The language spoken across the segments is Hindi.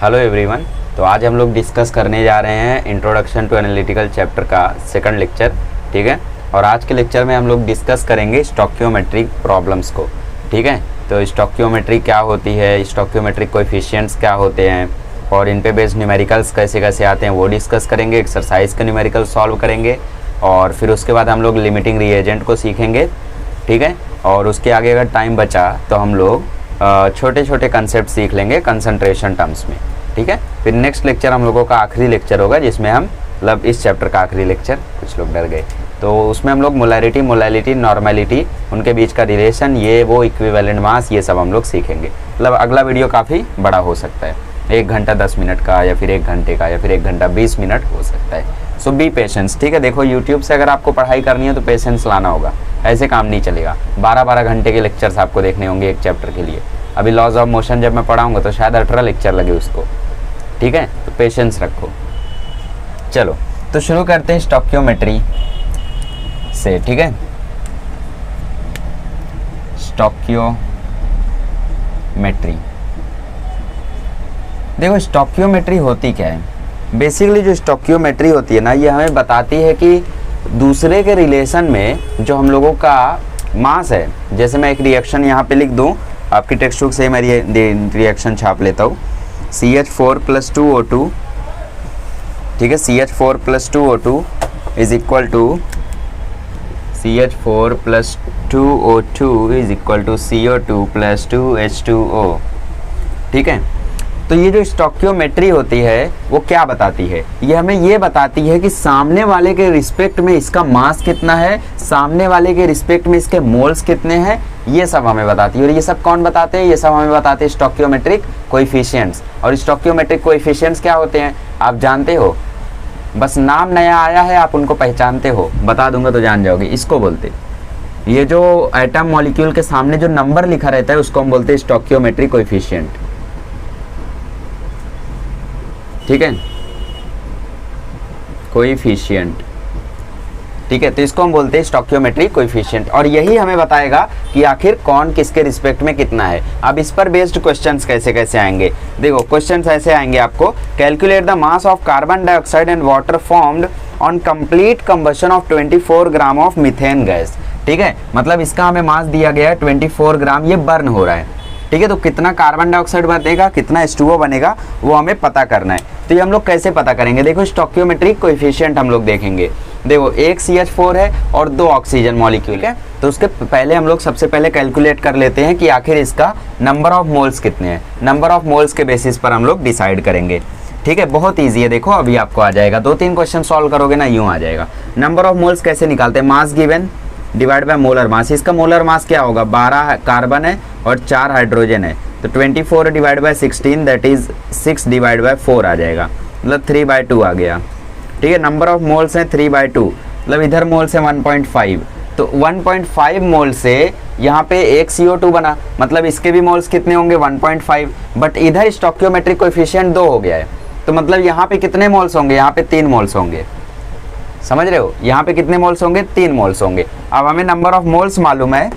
Hello everyone. तो आज हम लोग डिस्कस करने जा रहे हैं इंट्रोडक्शन टू एनालिटिकल चैप्टर का सेकंड लेक्चर, ठीक है। और आज के लेक्चर में हम लोग डिस्कस करेंगे स्टोकियोमेट्रिक प्रॉब्लम्स को, ठीक है। तो स्टोकियोमेट्री क्या होती है, स्टोकियोमेट्रिक कोएफिशिएंट्स क्या होते हैं और इन पे बेस्ड न्यूमेरिकल्स कैसे कैसे आते हैं वो डिस्कस करेंगे। एक्सरसाइज का न्यूमेरिकल सॉल्व करेंगे और फिर उसके बाद हम लोग लिमिटिंग रिएजेंट को सीखेंगे, ठीक है। और उसके आगे अगर टाइम बचा तो हम लोग छोटे छोटे कंसेप्ट सीख लेंगे कंसंट्रेशन टर्म्स में, ठीक है। फिर नेक्स्ट लेक्चर हम लोगों का आखिरी लेक्चर होगा जिसमें हम मतलब इस चैप्टर का आखिरी लेक्चर, कुछ लोग डर गए, तो उसमें हम लोग मोलैरिटी नॉर्मेलिटी उनके बीच का रिलेशन, ये वो इक्विवेलेंट मास, ये सब हम लोग सीखेंगे। मतलब अगला वीडियो काफ़ी बड़ा हो सकता है, 1 घंटा 10 मिनट का या फिर 1 घंटे का या फिर 1 घंटा 20 मिनट हो सकता है। सो बी पेशेंस, ठीक है। देखो यूट्यूब से अगर आपको पढ़ाई करनी है तो पेशेंस लाना होगा, ऐसे काम नहीं चलेगा। 12-12 घंटे के लेक्चर्स आपको देखने होंगे एक चैप्टर के लिए। अभी लॉज ऑफ मोशन जब मैं पढ़ाऊंगा तो शायद 18 लेक्चर लगे उसको, ठीक है। तो पेशेंस रखो। चलो तो शुरू करते हैं स्टोकियोमेट्री से, ठीक है। स्टोकियोमेट्री, देखो स्टोकियोमेट्री होती क्या है। बेसिकली जो स्टोकियोमेट्री होती है ना, ये हमें बताती है कि दूसरे के रिलेशन में जो हम लोगों का मास है, जैसे मैं एक रिएक्शन यहाँ पे लिख दूँ, आपकी टेक्स्ट बुक से मैं रिएक्शन छाप लेता हूँ। CH4+2O2, ठीक है। CH4+2O2 is equal to CH4+2O2 is equal to CO2+2H2O, ठीक है। तो ये जो स्टोकियोमेट्री होती है वो क्या बताती है, ये हमें ये बताती है कि सामने वाले के रिस्पेक्ट में इसका मास कितना है, सामने वाले के रिस्पेक्ट में इसके मोल्स कितने हैं, ये सब हमें बताती है। और ये सब कौन बताते हैं, ये सब हमें बताते हैं स्टोकियोमेट्रिक कोएफिशिएंट्स। और स्टोकियोमेट्रिक कोएफिशिएंट्स क्या होते हैं आप जानते हो, बस नाम नया आया है आप उनको पहचानते हो, बता दूंगा तो जान जाओगे। इसको बोलते, ये जो एटम मॉलिक्यूल के सामने जो नंबर लिखा रहता है उसको हम बोलते हैं स्टोकियोमेट्रिक कोएफिशिएंट, ठीक है। कोएफिशिएंट, ठीक है। तो इसको हम बोलते हैं स्टोकियोमेट्रिक कोएफिशिएंट और यही हमें बताएगा कि आखिर कौन किसके रिस्पेक्ट में कितना है। अब इस पर बेस्ड क्वेश्चंस कैसे कैसे आएंगे, देखो क्वेश्चंस ऐसे आएंगे आपको। Calculate the mass of carbon dioxide and water formed on complete combustion of 24 gram of methane gas, ठीक है। मतलब इसका हमें मास दिया गया है 24 ग्राम, ये बर्न हो रहा है, ठीक है। तो कितना कार्बन डाइऑक्साइड बनेगा, कितना H2O बनेगा, वो हमें पता करना है। तो ये हम लोग कैसे पता करेंगे, देखो स्टोकियोमेट्रिक कोएफिशिएंट हम लोग देखेंगे। देखो एक CH4 है और 2 ऑक्सीजन मॉलिक्यूल है, तो उसके पहले हम लोग सबसे पहले कैलकुलेट कर लेते हैं कि आखिर इसका नंबर ऑफ मोल्स कितने हैं। नंबर ऑफ मोल्स के बेसिस पर हम लोग डिसाइड करेंगे, ठीक है। बहुत ईजी है, देखो अभी आपको आ जाएगा, 2-3 क्वेश्चन सॉल्व करोगे ना यूँ आ जाएगा। नंबर ऑफ मोल्स कैसे निकालते हैं, mass given divide by molar मास। इसका मोलर मास क्या होगा, 12 कार्बन है और 4 हाइड्रोजन है, तो 24 divide by 16 that is 6 divide by 4 आ जाएगा, मतलब 3/2 आ गया, ठीक है। नंबर ऑफ मोल्स हैं 3/2, मतलब इधर मोल्स है 1.5, तो 1.5 मोल से यहाँ पे एक CO2 बना, मतलब इसके भी मोल्स कितने होंगे 1.5, बट इधर स्टोकियोमेट्रिक कोएफिशिएंट 2 हो गया है, तो मतलब यहाँ पे कितने मोल्स होंगे, यहाँ पे 3 मोल्स होंगे, समझ रहे हो। यहाँ पे कितने मोल्स होंगे, 3 मोल्स होंगे। अब हमें नंबर ऑफ मोल्स मालूम है,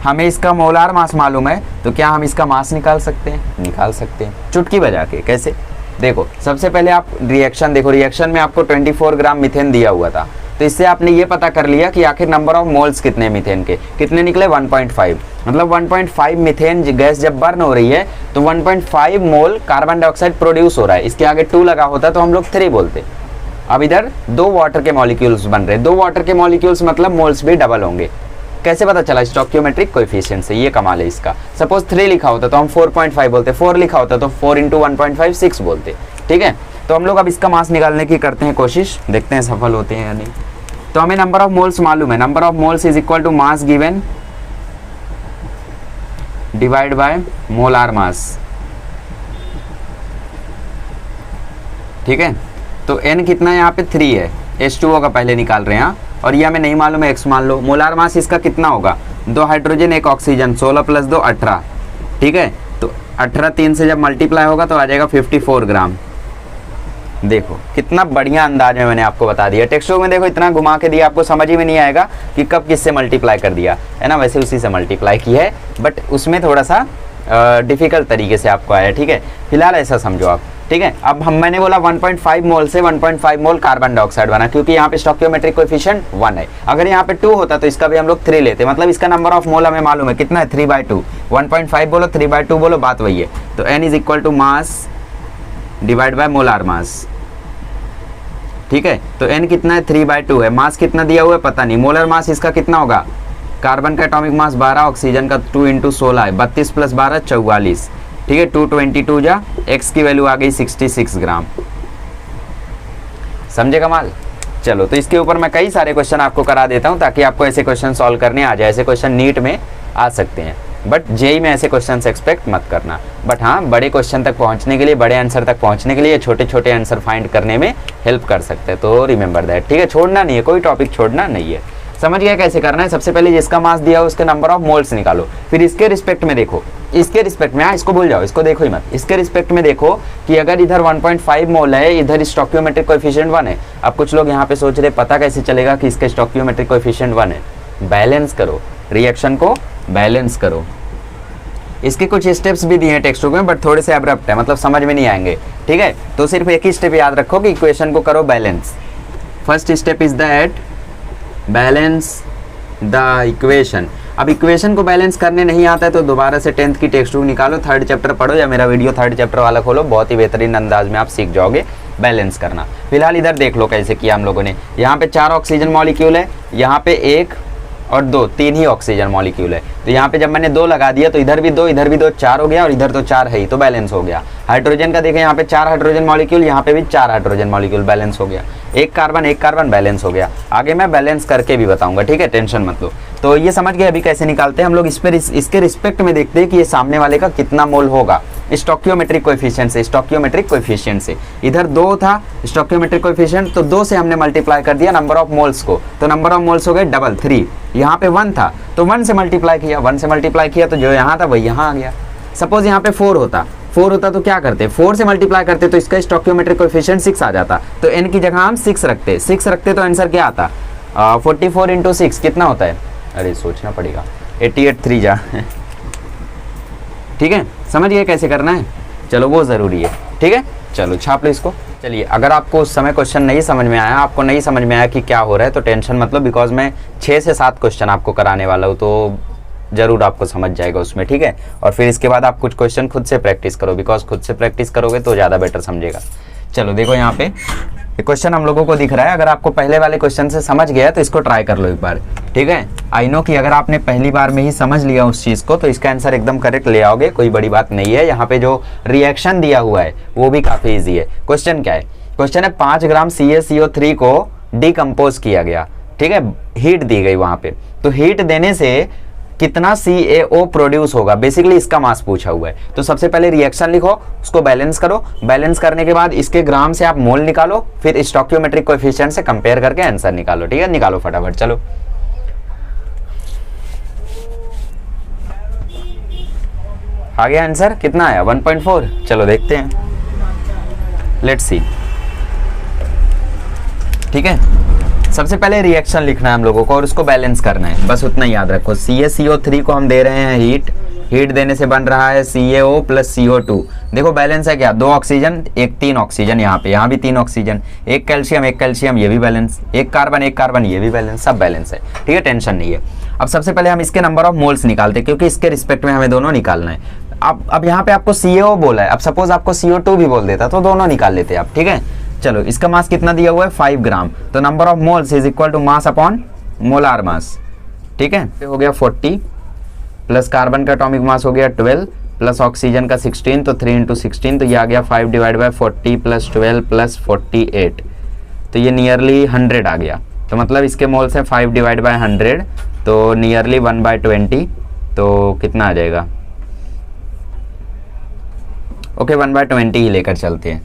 हमें इसका मोलार मास मालूम है, तो क्या हम इसका मास निकाल सकते हैं, निकाल सकते हैं चुटकी बजा के। कैसे, देखो सबसे पहले आप रिएक्शन देखो, रिएक्शन में आपको 24 ग्राम मीथेन दिया हुआ था, तो इससे आपने ये पता कर लिया कि आखिर नंबर ऑफ मोल्स कितने मीथेन के, कितने निकले 1.5, मतलब 1.5 मीथेन गैस जब बर्न हो रही है तो 1.5 मोल कार्बन डाइऑक्साइड प्रोड्यूस हो रहा है। इसके आगे 2 लगा होता तो हम लोग 3 बोलते। अब इधर 2 वाटर के मॉलिक्यूल्स बन रहे, 2 वाटर के मॉलिक्यूल्स मतलब मोल्स भी डबल होंगे। कैसे पता चला, स्टोकियोमेट्रिक कोएफिशिएंट से, ये कमाल है इसका। सपोज 3 लिखा होता तो हम 4.5 बोलते, 4 लिखा होता तो 4 × 1.5 6 बोलते, ठीक है। तो हम लोग अब इसका मास निकालने की करते हैं कोशिश, देखते हैं सफल होते हैं या नहीं। तो हमें नंबर ऑफ मोल्स मालूम है, number of moles is equal to mass given divide by molar mass, ठीक है। तो n कितना है यहाँ पे 3 है, H2O का पहले निकाल रहे हैं, और ये हमें नहीं मालूम है, x मान लो। मोलार मास इसका कितना होगा, 2 हाइड्रोजन 1 ऑक्सीजन, 16 + 2 18, ठीक है। तो 18 3 से जब मल्टीप्लाई होगा तो आ जाएगा 54 ग्राम। देखो कितना बढ़िया अंदाज में मैंने आपको बता दिया। टेक्स्ट बुक में देखो इतना घुमा के दिया, आपको समझ ही में नहीं आएगा कि कब किससे मल्टीप्लाई कर दिया है ना, वैसे उसी से मल्टीप्लाई की है, बट उसमें थोड़ा सा डिफिकल्ट तरीके से आपको आया, ठीक है। फिलहाल ऐसा समझो आप, ठीक है। अब मैंने बोला 1.5 मोल से 1.5 मोल कार्बन डाइऑक्साइड बना, क्योंकि यहाँ पे स्टोइकियोमेट्रिक कोएफिशिएंट 1 है। अगर यहाँ पे 2 होता तो इसका भी हम लोग 3 लेते, मतलब इसका नंबर ऑफ मोल हमें मालूम है कितना है, 3/2। 1.5 बोलो 3/2 बोलो, बात वही है। तो n is equal to mass divide by molar mass, ठीक है। तो n कितना है, 3/2 है। मास कितना दिया हुआ है पता नहीं, मोलर मास इसका कितना होगा, कार्बन का एटॉमिक मास 12, ऑक्सीजन का 2 × 16 है, 32 + 12 44, ठीक है। 222 जा, x की वैल्यू आ गई 66 ग्राम। समझे कमाल। चलो, तो इसके ऊपर मैं कई सारे क्वेश्चन आपको करा देता हूं ताकि आपको ऐसे क्वेश्चन सॉल्व करने आ जाए। ऐसे क्वेश्चन नीट में आ सकते हैं, बट जेई में ऐसे क्वेश्चन एक्सपेक्ट मत करना। बट हाँ, बड़े क्वेश्चन तक पहुंचने के लिए, बड़े आंसर तक पहुंचने के लिए छोटे छोटे आंसर फाइंड करने में हेल्प कर सकते हैं। तो रिमेंबर दैट, ठीक है। छोड़ना नहीं है, कोई टॉपिक छोड़ना नहीं है। समझ गया कैसे करना है। सबसे पहले जिसका मास दिया हो उसके नंबर ऑफ मोल्स निकालो, फिर इसके रिस्पेक्ट में देखो, इसके रिस्पेक्ट में, हाँ इसको भूल जाओ, इसको देखो ही मत। इसके रिस्पेक्ट में देखो कि अगर इधर 1.5 मोल है, इधर स्टोइकियोमेट्रिक कोएफिशिएंट 1 है। अब कुछ लोग यहाँ पे सोच रहे पता कैसे चलेगा कि इसका स्टोइकियोमेट्रिक कोएफिशिएंट 1 है। बैलेंस करो, रिएक्शन को बैलेंस करो। इसके कुछ स्टेप्स भी दिए हैं टेक्स्ट बुक में, बट थोड़े से अब्रप्ट है, मतलब समझ में नहीं आएंगे, ठीक है। तो सिर्फ एक ही स्टेप याद रखो कि इक्वेशन को करो balance. First step is that balance the equation. अब इक्वेशन को बैलेंस करने नहीं आता है तो दोबारा से 10th की टेक्स्ट बुक निकालो, 3rd चैप्टर पढ़ो या मेरा वीडियो 3rd चैप्टर वाला खोलो, बहुत ही बेहतरीन अंदाज में आप सीख जाओगे बैलेंस करना। फिलहाल इधर देख लो कैसे किया हम लोगों ने। यहाँ पे 4 ऑक्सीजन मॉलिक्यूल है, यहाँ पे 1 और 2, 3 ही ऑक्सीजन मॉलिक्यूल है। तो यहाँ पे जब मैंने 2 लगा दिया तो इधर भी 2, इधर भी 2, 4 हो गया, और इधर तो 4 है ही, तो बैलेंस हो गया। हाइड्रोजन का देखें, यहाँ पे 4 हाइड्रोजन मॉलिक्यूल, यहाँ पे भी 4 हाइड्रोजन मॉलिक्यूल, बैलेंस हो गया। एक कार्बन बैलेंस हो गया। आगे मैं बैलेंस करके भी बताऊंगा, ठीक है, टेंशन मत लो। तो ये समझ गए अभी कैसे निकालते हैं हम लोग। इस पर इसके रिस्पेक्ट में देखते हैं कि ये सामने वाले का कितना मोल होगा स्टोइकियोमेट्रिक कोएफिशिएंट से। स्टोइकियोमेट्रिक कोएफिशिएंट से इधर 2 था स्टोइकियोमेट्रिक कोएफिशिएंट, तो 2 से हमने मल्टीप्लाई कर दिया नंबर ऑफ मोल्स को, तो नंबर ऑफ मोल्स हो गए डबल 3। यहाँ पे 1 था तो 1 से मल्टीप्लाई किया, 1 से मल्टीप्लाई किया तो जो यहाँ था वही यहाँ आ गया। सपोज यहाँ पे 4 होता तो क्या करते, 4 से मल्टीप्लाई करते तो इसका स्टोइकियोमेट्रिक कोएफिशिएंट 6 आ जाता। तो n की जगह हम 6 रखते तो आंसर क्या आता, 44 × 6 कितना होता है, अरे सोचना पड़ेगा, 88 3 जा ठीक है। समझ गए कैसे करना है। चलो वो ज़रूरी है, ठीक है। चलो छाप लो इसको। चलिए, अगर आपको उस समय क्वेश्चन नहीं समझ में आया, आपको नहीं समझ में आया कि क्या हो रहा है, तो टेंशन मतलब, बिकॉज मैं 6 से 7 क्वेश्चन आपको कराने वाला हूँ, तो जरूर आपको समझ जाएगा उसमें, ठीक है। और फिर इसके बाद आप कुछ क्वेश्चन खुद से प्रैक्टिस करो, बिकॉज खुद से प्रैक्टिस करोगे तो ज़्यादा बेटर समझेगा। चलो देखो, यहाँ पे ये क्वेश्चन हम लोगों को दिख रहा है। अगर आपको पहले वाले क्वेश्चन से समझ गया तो इसको ट्राई कर लो एक बार, ठीक है। आई नो कि अगर आपने पहली बार में ही समझ लिया उस चीज़ को तो इसका आंसर एकदम करेक्ट ले आओगे, कोई बड़ी बात नहीं है। यहाँ पे जो रिएक्शन दिया हुआ है वो भी काफ़ी ईजी है। क्वेश्चन क्या है, क्वेश्चन है 5 ग्राम CaCO3 को डिकम्पोज किया गया, ठीक है, हीट दी गई वहाँ पे। तो हीट देने से कितना CaO प्रोड्यूस होगा, बेसिकली इसका मास पूछा हुआ है। तो सबसे पहले रिएक्शन लिखो, उसको बैलेंस करो, बैलेंस करने के बाद इसके ग्राम से आप मोल निकालो, फिर स्टोइकियोमेट्रिक कोएफिशिएंट से कंपेयर करके आंसर निकालो, ठीक है। निकालो फटाफट, चलो। आ गया आंसर, कितना आया, 1.4। चलो देखते हैं, लेट्स सी, ठीक है। सबसे पहले रिएक्शन लिखना है हम लोगों को और उसको बैलेंस करना है, बस उतना याद रखो। CaCO3 को हम दे रहे हैं हीट देने से बन रहा है CaO + CO2। देखो बैलेंस है क्या, 2 ऑक्सीजन 3 ऑक्सीजन, यहाँ भी 3 ऑक्सीजन, एक कैल्शियम, ये भी बैलेंस, एक कार्बन ये भी बैलेंस, सब बैलेंस है, ठीक है, टेंशन नहीं है। अब सबसे पहले हम इसके नंबर ऑफ मोल्स निकालते हैं, क्योंकि इसके रिस्पेक्ट में हमें दोनों निकालना है। अब यहाँ पे आपको CaO बोला है, अब सपोज आपको CO2 भी बोल देता तो दोनों निकाल लेते आप, ठीक है। चलो, इसका मास कितना दिया हुआ है, 5 ग्राम, तो number of moles is equal to mass upon molar mass, ठीक है। हो गया 40 प्लस कार्बन का एटॉमिक मास हो गया 12 प्लस ऑक्सीजन का 16, तो 3 × 16, तो ये आ गया 5 / 40 + 12 + 48, तो ये नियरली 100 आ गया। तो मतलब इसके मोल्स हैं 5 / 100, तो नियरली 1/20, तो कितना आ जाएगा, ओके 1/20 ही लेकर चलते हैं,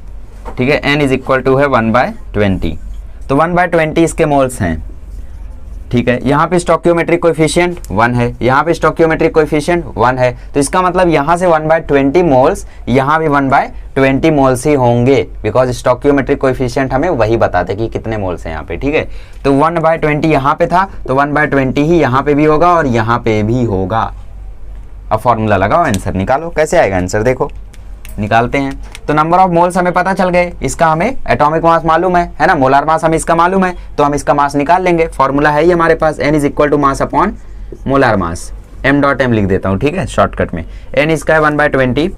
ठीक है। n इज इक्वल टू है 1/20, तो 1/20 इसके मोल्स हैं, ठीक है। यहाँ पे स्टोइकियोमेट्रिक कोएफिशिएंट 1 है, यहाँ पे स्टोइकियोमेट्रिक कोएफिशिएंट 1 है, तो इसका मतलब यहाँ से 1/20 मोल्स, यहाँ भी 1/20 मोल्स ही होंगे, बिकॉज स्टोइकियोमेट्रिक कोएफिशिएंट हमें वही बताते कि कितने मोल्स हैं यहाँ पे, ठीक है। तो 1/20 यहाँ पे था, तो 1/20 ही यहाँ पे भी होगा और यहाँ पे भी होगा, अब फॉर्मूला लगाओ, आंसर निकालो। कैसे आएगा आंसर, देखो निकालते हैं। तो नंबर ऑफ मोल्स हमें पता चल गए, इसका हमें एटॉमिक मास मालूम है ना, मोलार मास हमें इसका मालूम है, तो हम इसका मास निकाल लेंगे। फॉर्मूला है ही हमारे पास, n is equal to mass upon molar mass. m.m लिख देता हूँ, ठीक है, शॉर्टकट में। n इसका है 1/20,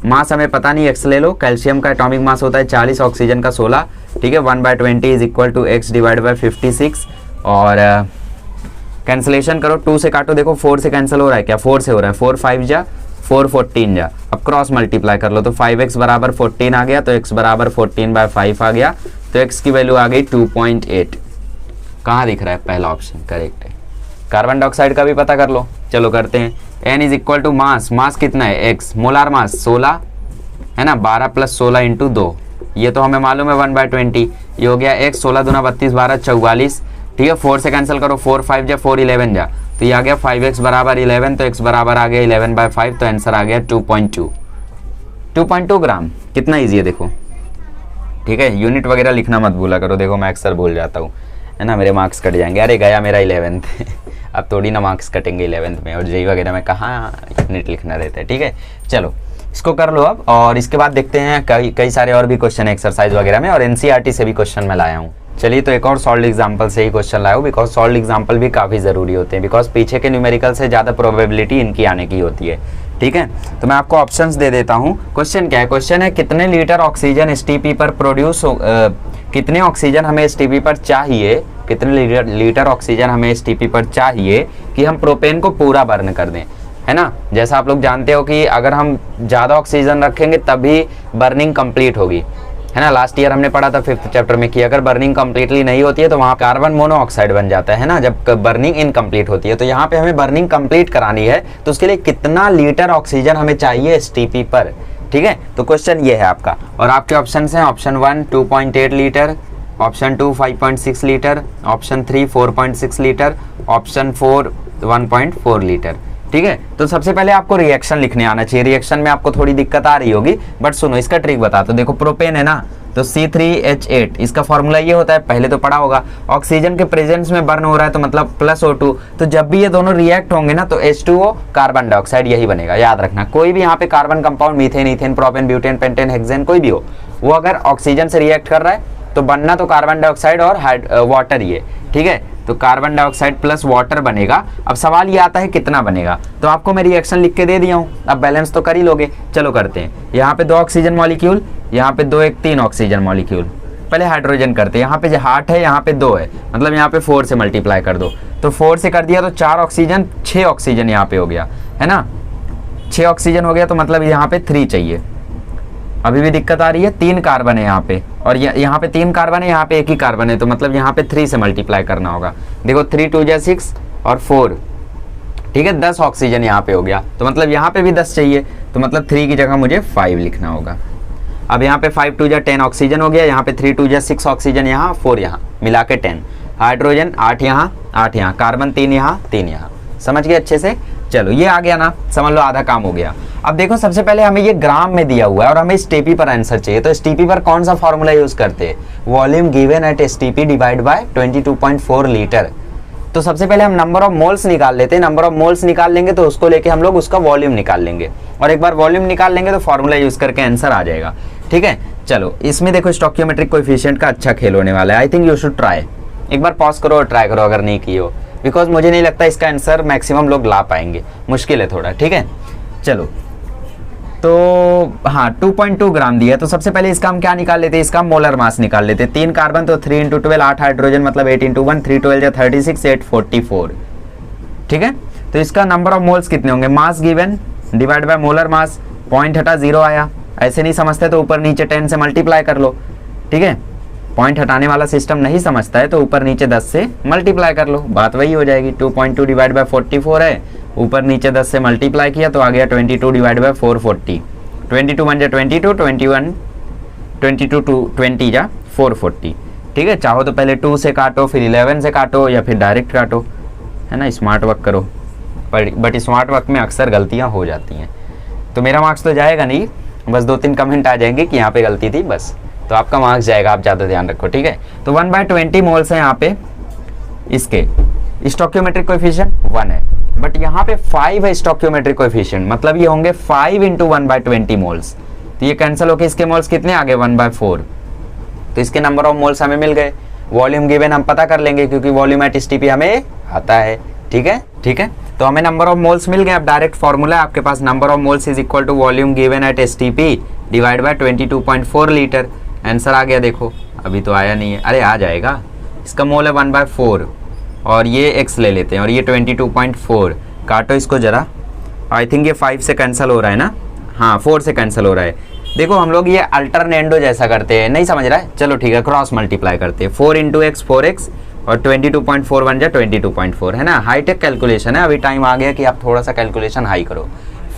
मास हमें पता नहीं, x ले लो। कैल्शियम का एटॉमिक मास होता है 40, ऑक्सीजन का 16, ठीक है। 1/20 is equal to x divide by 56। और कैंसिलेशन करो, 2 से काटो, देखो 4 से कैंसिल हो रहा है क्या, 4 से हो रहा है, 4 5 जा 4 14 जा। अब क्रॉस मल्टीप्लाई कर लो तो 5x बराबर 14 आ गया, तो x बराबर 14/5 आ गया, तो x की वैल्यू आ गई 2.8। कहाँ दिख रहा है, पहला ऑप्शन करेक्ट है। कार्बन डाइऑक्साइड का भी पता कर लो, चलो करते हैं। n is equal to mass, mass कितना है x, मोलार मास 16 है ना, 12 + 16 × 2, ये तो हमें मालूम है 1/20। ये हो गया x, 16 दूना 32, 12 44, ठीक है। 4 से कैंसिल करो, 4 5 जा 4 11 जा, तो ये आ गया 5x बराबर 11, तो x बराबर आ गया 11/5, तो आंसर आ गया 2.2 ग्राम। कितना ईजी है देखो, ठीक है। यूनिट वगैरह लिखना मत भूला करो, देखो मैं अक्सर भूल जाता हूँ, है ना, मेरे मार्क्स कट जाएंगे। अरे गया मेरा 11th अब थोड़ी ना मार्क्स कटेंगे 11th में, और जेई वगैरह में कहाँ यूनिट लिखना रहता है, ठीक है। चलो इसको कर लो अब, और इसके बाद देखते हैं कई सारे और भी क्वेश्चन एक्सरसाइज वगैरह में, और एनसीईआरटी से भी क्वेश्चन मैं लाया हूँ। चलिए तो एक और सॉल्व एग्जाम्पल से ही क्वेश्चन लाया हूँ, बिकॉज सॉल्व एग्जाम्पल भी काफ़ी ज़रूरी होते हैं, बिकॉज पीछे के न्यूमेरिकल से ज़्यादा प्रोबेबिलिटी इनकी आने की होती है, ठीक है। तो मैं आपको ऑप्शंस दे देता हूँ। क्वेश्चन क्या है, क्वेश्चन है कितने लीटर ऑक्सीजन एसटीपी पर प्रोड्यूस कितने ऑक्सीजन हमें एसटीपी पर चाहिए, कितने लीटर ऑक्सीजन हमें एसटीपी पर चाहिए कि हम प्रोपेन को पूरा बर्न कर दें, है ना। जैसा आप लोग जानते हो कि अगर हम ज़्यादा ऑक्सीजन रखेंगे तभी बर्निंग कंप्लीट होगी, है ना। लास्ट ईयर हमने पढ़ा था 5th चैप्टर में कि अगर बर्निंग कंप्लीटली नहीं होती है तो वहाँ कार्बन मोनोऑक्साइड बन जाता है ना, जब बर्निंग इनकम्प्लीट होती है। तो यहाँ पे हमें बर्निंग कंप्लीट करानी है, तो उसके लिए कितना लीटर ऑक्सीजन हमें चाहिए एसटीपी पर, ठीक है। तो क्वेश्चन ये है आपका, और आपके ऑप्शन हैं, option 1 2.8 litre, option 2 5.6 litre, option 3 4.6 litre, option 4 1.4 litre, ठीक है। तो सबसे पहले आपको रिएक्शन लिखने आना चाहिए। रिएक्शन में आपको थोड़ी दिक्कत आ रही होगी, बट सुनो इसका ट्रिक बताता हूं। देखो प्रोपेन है ना, तो C3H8, इसका फॉर्मूला ये होता है, पहले तो पढ़ा होगा, ऑक्सीजन के प्रेजेंस में बर्न हो रहा है तो मतलब +O2, तो जब भी ये दोनों रिएक्ट होंगे ना तो H2O कार्बन डाइऑक्साइड यही बनेगा। याद रखना, कोई भी यहाँ पे carbon compound, methane, ethane, propane, butane, pentane, hexane, कोई भी हो, वो अगर ऑक्सीजन से रिएक्ट कर रहा है तो बनना तो कार्बन डाइऑक्साइड और वाटर ही है, ठीक है। तो कार्बन डाइऑक्साइड प्लस वाटर बनेगा। अब सवाल ये आता है कितना बनेगा, तो आपको मैं रिएक्शन लिख के दे दिया हूँ, अब बैलेंस तो कर ही लोगे। चलो करते हैं। यहाँ पे 2 ऑक्सीजन मॉलिक्यूल, यहाँ पे 2 1 3 ऑक्सीजन मॉलिक्यूल। पहले हाइड्रोजन करते हैं, यहाँ पे 8 है, यहाँ पे 2 है, मतलब यहाँ पे 4 से मल्टीप्लाई कर दो, तो 4 से कर दिया तो 4 ऑक्सीजन, 6 ऑक्सीजन यहाँ पे हो गया, है ना। 6 ऑक्सीजन हो गया, तो मतलब यहाँ पे 3 चाहिए। अभी भी दिक्कत आ रही है, 3 कार्बन है यहाँ पे, और यहाँ पे 3 कार्बन है, यहाँ पे 1 ही कार्बन है, तो मतलब यहाँ पे 3 से मल्टीप्लाई करना होगा। देखो 3 2 जा 6 और 4, ठीक है, 10 ऑक्सीजन यहाँ पे हो गया, तो मतलब यहाँ पे भी 10 चाहिए, तो मतलब 3 की जगह मुझे 5 लिखना होगा। अब यहाँ पे 5 2 जा 10 ऑक्सीजन हो गया, यहाँ पे 3 2 जा 6 ऑक्सीजन यहाँ, 4 यहाँ, मिला के 10। हाइड्रोजन 8 यहाँ 8 यहाँ, कार्बन 3 यहाँ 3 यहाँ। समझ गए अच्छे से। चलो ये आ गया ना, समझ लो आधा काम हो गया। अब देखो सबसे पहले हमें ये ग्राम में दिया हुआ है और हमें एसटीपी पर आंसर चाहिए, तो एसटीपी पर कौन सा फॉर्मूला यूज करते हैं, volume given at STP divide by 22.4 litre. तो सबसे पहले हम नंबर ऑफ मोल्स निकाल लेते हैं, नंबर ऑफ मोल्स निकाल लेंगे तो उसको लेके हम लोग उसका वॉल्यूम निकाल लेंगे, और एक बार वॉल्यूम निकाल लेंगे तो फॉर्मूला यूज करके आंसर आ जाएगा, ठीक है। चलो इसमें देखो स्टोइकियोमेट्रिक कोएफिशिएंट का अच्छा खेल होने वाला है, I think you should try. एक बार पॉज करो और ट्राई करो अगर नहीं की हो, बिकॉज मुझे नहीं लगता इसका आंसर मैक्सिमम लोग ला पाएंगे, मुश्किल है थोड़ा, ठीक है। चलो तो हाँ 2.2 ग्राम दिया है, तो सबसे पहले इसका हम क्या निकाल लेते हैं, इसका मोलर मास निकाल लेते हैं। 3 कार्बन तो 3 × 12 8 हाइड्रोजन मतलब 8 × 1 3 12 या 36 8 44, ठीक है। तो इसका नंबर ऑफ मोल्स कितने होंगे, मास given divide by molar mass, point हटा 0 आया, ऐसे नहीं समझते तो ऊपर नीचे 10 से मल्टीप्लाई कर लो, ठीक है। पॉइंट हटाने वाला सिस्टम नहीं समझता है तो ऊपर नीचे 10 से मल्टीप्लाई कर लो, बात वही हो जाएगी। 2.2 डिवाइड बाय 44 है, ऊपर नीचे 10 से मल्टीप्लाई किया तो आ गया 22 डिवाइड बाय 440, 22 1 जा 22, 21 22 2 20 जा 440, ठीक है। चाहो तो पहले 2 से काटो, फिर 11 से काटो, या फिर डायरेक्ट काटो, है ना, स्मार्ट वर्क करो, बट स्मार्ट वर्क में अक्सर गलतियाँ हो जाती हैं। तो मेरा मार्क्स तो जाएगा नहीं, बस 2-3 कमेंट आ जाएंगे कि यहाँ पे गलती थी, बस तो आपका मार्क्स जाएगा, आप ज़्यादा ध्यान रखो, ठीक है। तो 1/20 मोल्स है यहाँ पे इसके, स्टोक्योमेट्रिक कोएफिशिएंट 1 है, बट यहाँ पे 5 है स्टोक्योमेट्रिक कोएफिशिएंट, मतलब ये होंगे 5 इंटू 1/20 मोल्स। तो ये कैंसिल होके इसके मोल्स कितने आ गए 1/4। तो इसके नंबर ऑफ मोल्स हमें मिल गए। वॉल्यूम गिवन हम पता कर लेंगे क्योंकि वॉल्यूम एट एसटीपी हमें आता है। ठीक है, ठीक है, तो हमें नंबर ऑफ मोल्स मिल गए। अब डायरेक्ट फॉर्मूला है आपके पास, number of moles is equal to volume given at STP divide by 22.4 litre. Answer आ गया, देखो अभी तो आया नहीं है, अरे आ जाएगा। इसका मोल है 1/4 और ये x ले लेते हैं और ये 22.4, काटो इसको जरा। आई थिंक ये 5 से कैंसिल हो रहा है ना, हाँ 4 से कैंसिल हो रहा है। देखो हम लोग ये अल्टरनेंडो जैसा करते हैं, नहीं समझ रहा है, चलो ठीक है, क्रॉस मल्टीप्लाई करते हैं। 4 इंटू एक्स 4x और 22.4 बन जाए 22.4, है ना। हाईटेक कैलकुलेशन है, अभी टाइम आ गया कि आप थोड़ा सा कैलकुलेशन हाई करो।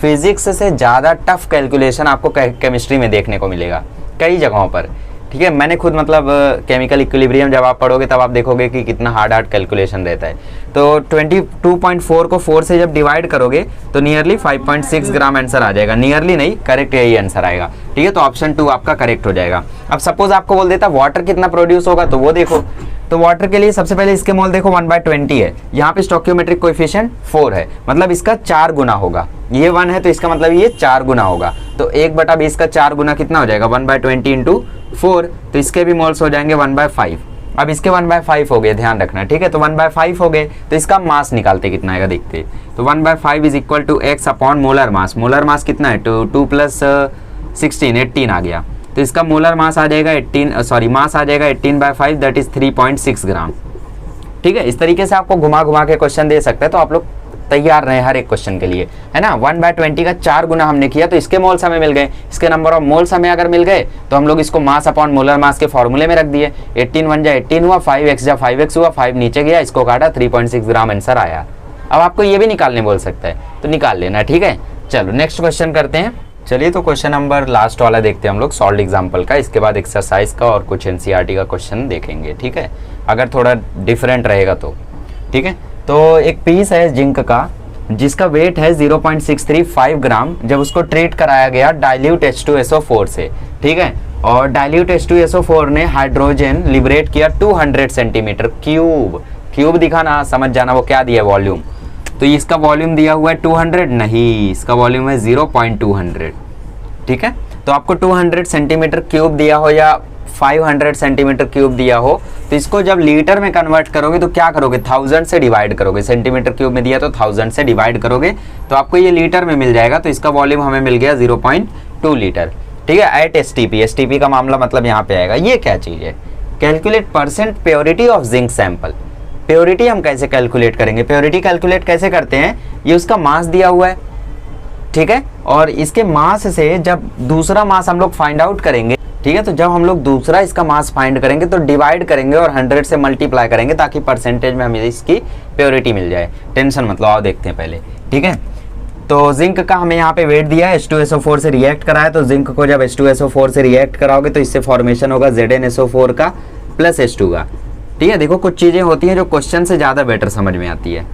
फिजिक्स से ज़्यादा टफ कैलकुलेशन आपको केमिस्ट्री में देखने को मिलेगा कई जगहों पर। ठीक है, मैंने खुद मतलब केमिकल इक्विलिब्रियम जब आप पढ़ोगे तब आप देखोगे कि कितना हार्ड कैलकुलेशन रहता है। तो 22.4 को 4 से जब डिवाइड करोगे तो नियरली 5.6 ग्राम आंसर आ जाएगा। नियरली नहीं, करेक्ट यही आंसर आएगा। ठीक है, तो ऑप्शन 2 आपका करेक्ट हो जाएगा। अब सपोज आपको बोल देता वाटर कितना प्रोड्यूस होगा, तो वो देखो। तो वाटर के लिए सबसे पहले इसके मोल देखो 1/20 है, यहाँ पे स्टोक्योमेट्रिक कोएफिशिएंट 4 है, मतलब इसका 4 गुना होगा। ये 1 है तो इसका मतलब ये 4 गुना होगा। तो 1/20 का 4 गुना कितना हो जाएगा 1/20 इंटू 4, तो इसके भी मोल्स हो जाएंगे 1/5। अब इसके 1/5 हो गए, ध्यान रखना। ठीक है, तो 1/5 हो गए, तो इसका मास निकालते कितना आएगा देखते। तो 1/5 is equal to x upon molar mass. Molar mass कितना है 2 + 16 18 आ गया। तो इसका मोलर मास आ जाएगा मास आ जाएगा 18/5 दैट इज 3.6 ग्राम। ठीक है, इस तरीके से आपको घुमा घुमा के क्वेश्चन दे सकते हैं, तो आप लोग तैयार रहे हर एक क्वेश्चन के लिए, है ना। 1/20 का 4 गुना हमने किया तो इसके मोल्स हमें मिल गए। इसके नंबर ऑफ मोल्स हमें अगर मिल गए तो हम लोग इसको मास अपॉन मोलर मास के फॉर्मूले में रख दिए। 18 1 जा 18 हुआ, 5x जा 5x हुआ, 5 नीचे गया, इसको काटा, 3.6 ग्राम आंसर आया। अब आपको ये भी निकालने बोल सकता है तो निकाल लेना। ठीक है, चलो नेक्स्ट क्वेश्चन करते हैं। चलिए, तो क्वेश्चन नंबर लास्ट वाला देखते हैं हम लोग, सॉल्व एग्जाम्पल का। इसके बाद एक्सरसाइज का और कुछ एनसीईआरटी का क्वेश्चन देखेंगे। ठीक है, अगर थोड़ा डिफरेंट रहेगा तो। ठीक है, तो एक पीस है जिंक का जिसका वेट है 0.635 ग्राम, जब उसको ट्रीट कराया गया डाइल्यूट H2SO4 से। ठीक है, और डाइल्यूट H2SO4 ने हाइड्रोजन लिबरेट किया 200 सेंटीमीटर क्यूब। क्यूब दिखा ना, समझ जाना वो क्या दिया वॉल्यूम। तो इसका वॉल्यूम दिया हुआ है 200, नहीं इसका वॉल्यूम है 0.200। ठीक है, तो आपको 200 सेंटीमीटर क्यूब दिया हो या 500 सेंटीमीटर क्यूब दिया हो, तो इसको जब लीटर में कन्वर्ट करोगे तो क्या करोगे 1000 से डिवाइड करोगे। सेंटीमीटर क्यूब में दिया तो 1000 से डिवाइड करोगे तो आपको ये लीटर में मिल जाएगा। तो इसका वॉल्यूम हमें मिल गया 0.2 लीटर। ठीक है, एट एसटीपी। एसटीपी का मामला मतलब यहाँ पे आएगा। ये क्या चीज़ है, calculate percent purity of zinc sample. Purity हम कैसे कैलकुलेट करेंगे, प्योरिटी कैलकुलेट कैसे करते हैं, ये उसका मास दिया हुआ है। ठीक है, और इसके मास से जब दूसरा मास हम लोग फाइंड आउट करेंगे, ठीक है, तो जब हम लोग दूसरा इसका मास फाइंड करेंगे तो डिवाइड करेंगे और 100 से मल्टीप्लाई करेंगे ताकि परसेंटेज में हमें इसकी प्योरिटी मिल जाए। टेंशन मतलब आओ देखते हैं पहले। ठीक है, तो जिंक का हमें यहाँ पे वेट दिया है, H2SO4 से रिएक्ट कराया, तो जिंक को जब H2SO4 से रिएक्ट कराओगे तो इससे फॉर्मेशन होगा ZnSO4 का प्लस H2 का। ठीक है, देखो कुछ चीज़ें होती हैं जो क्वेश्चन से ज़्यादा बेटर समझ में आती है,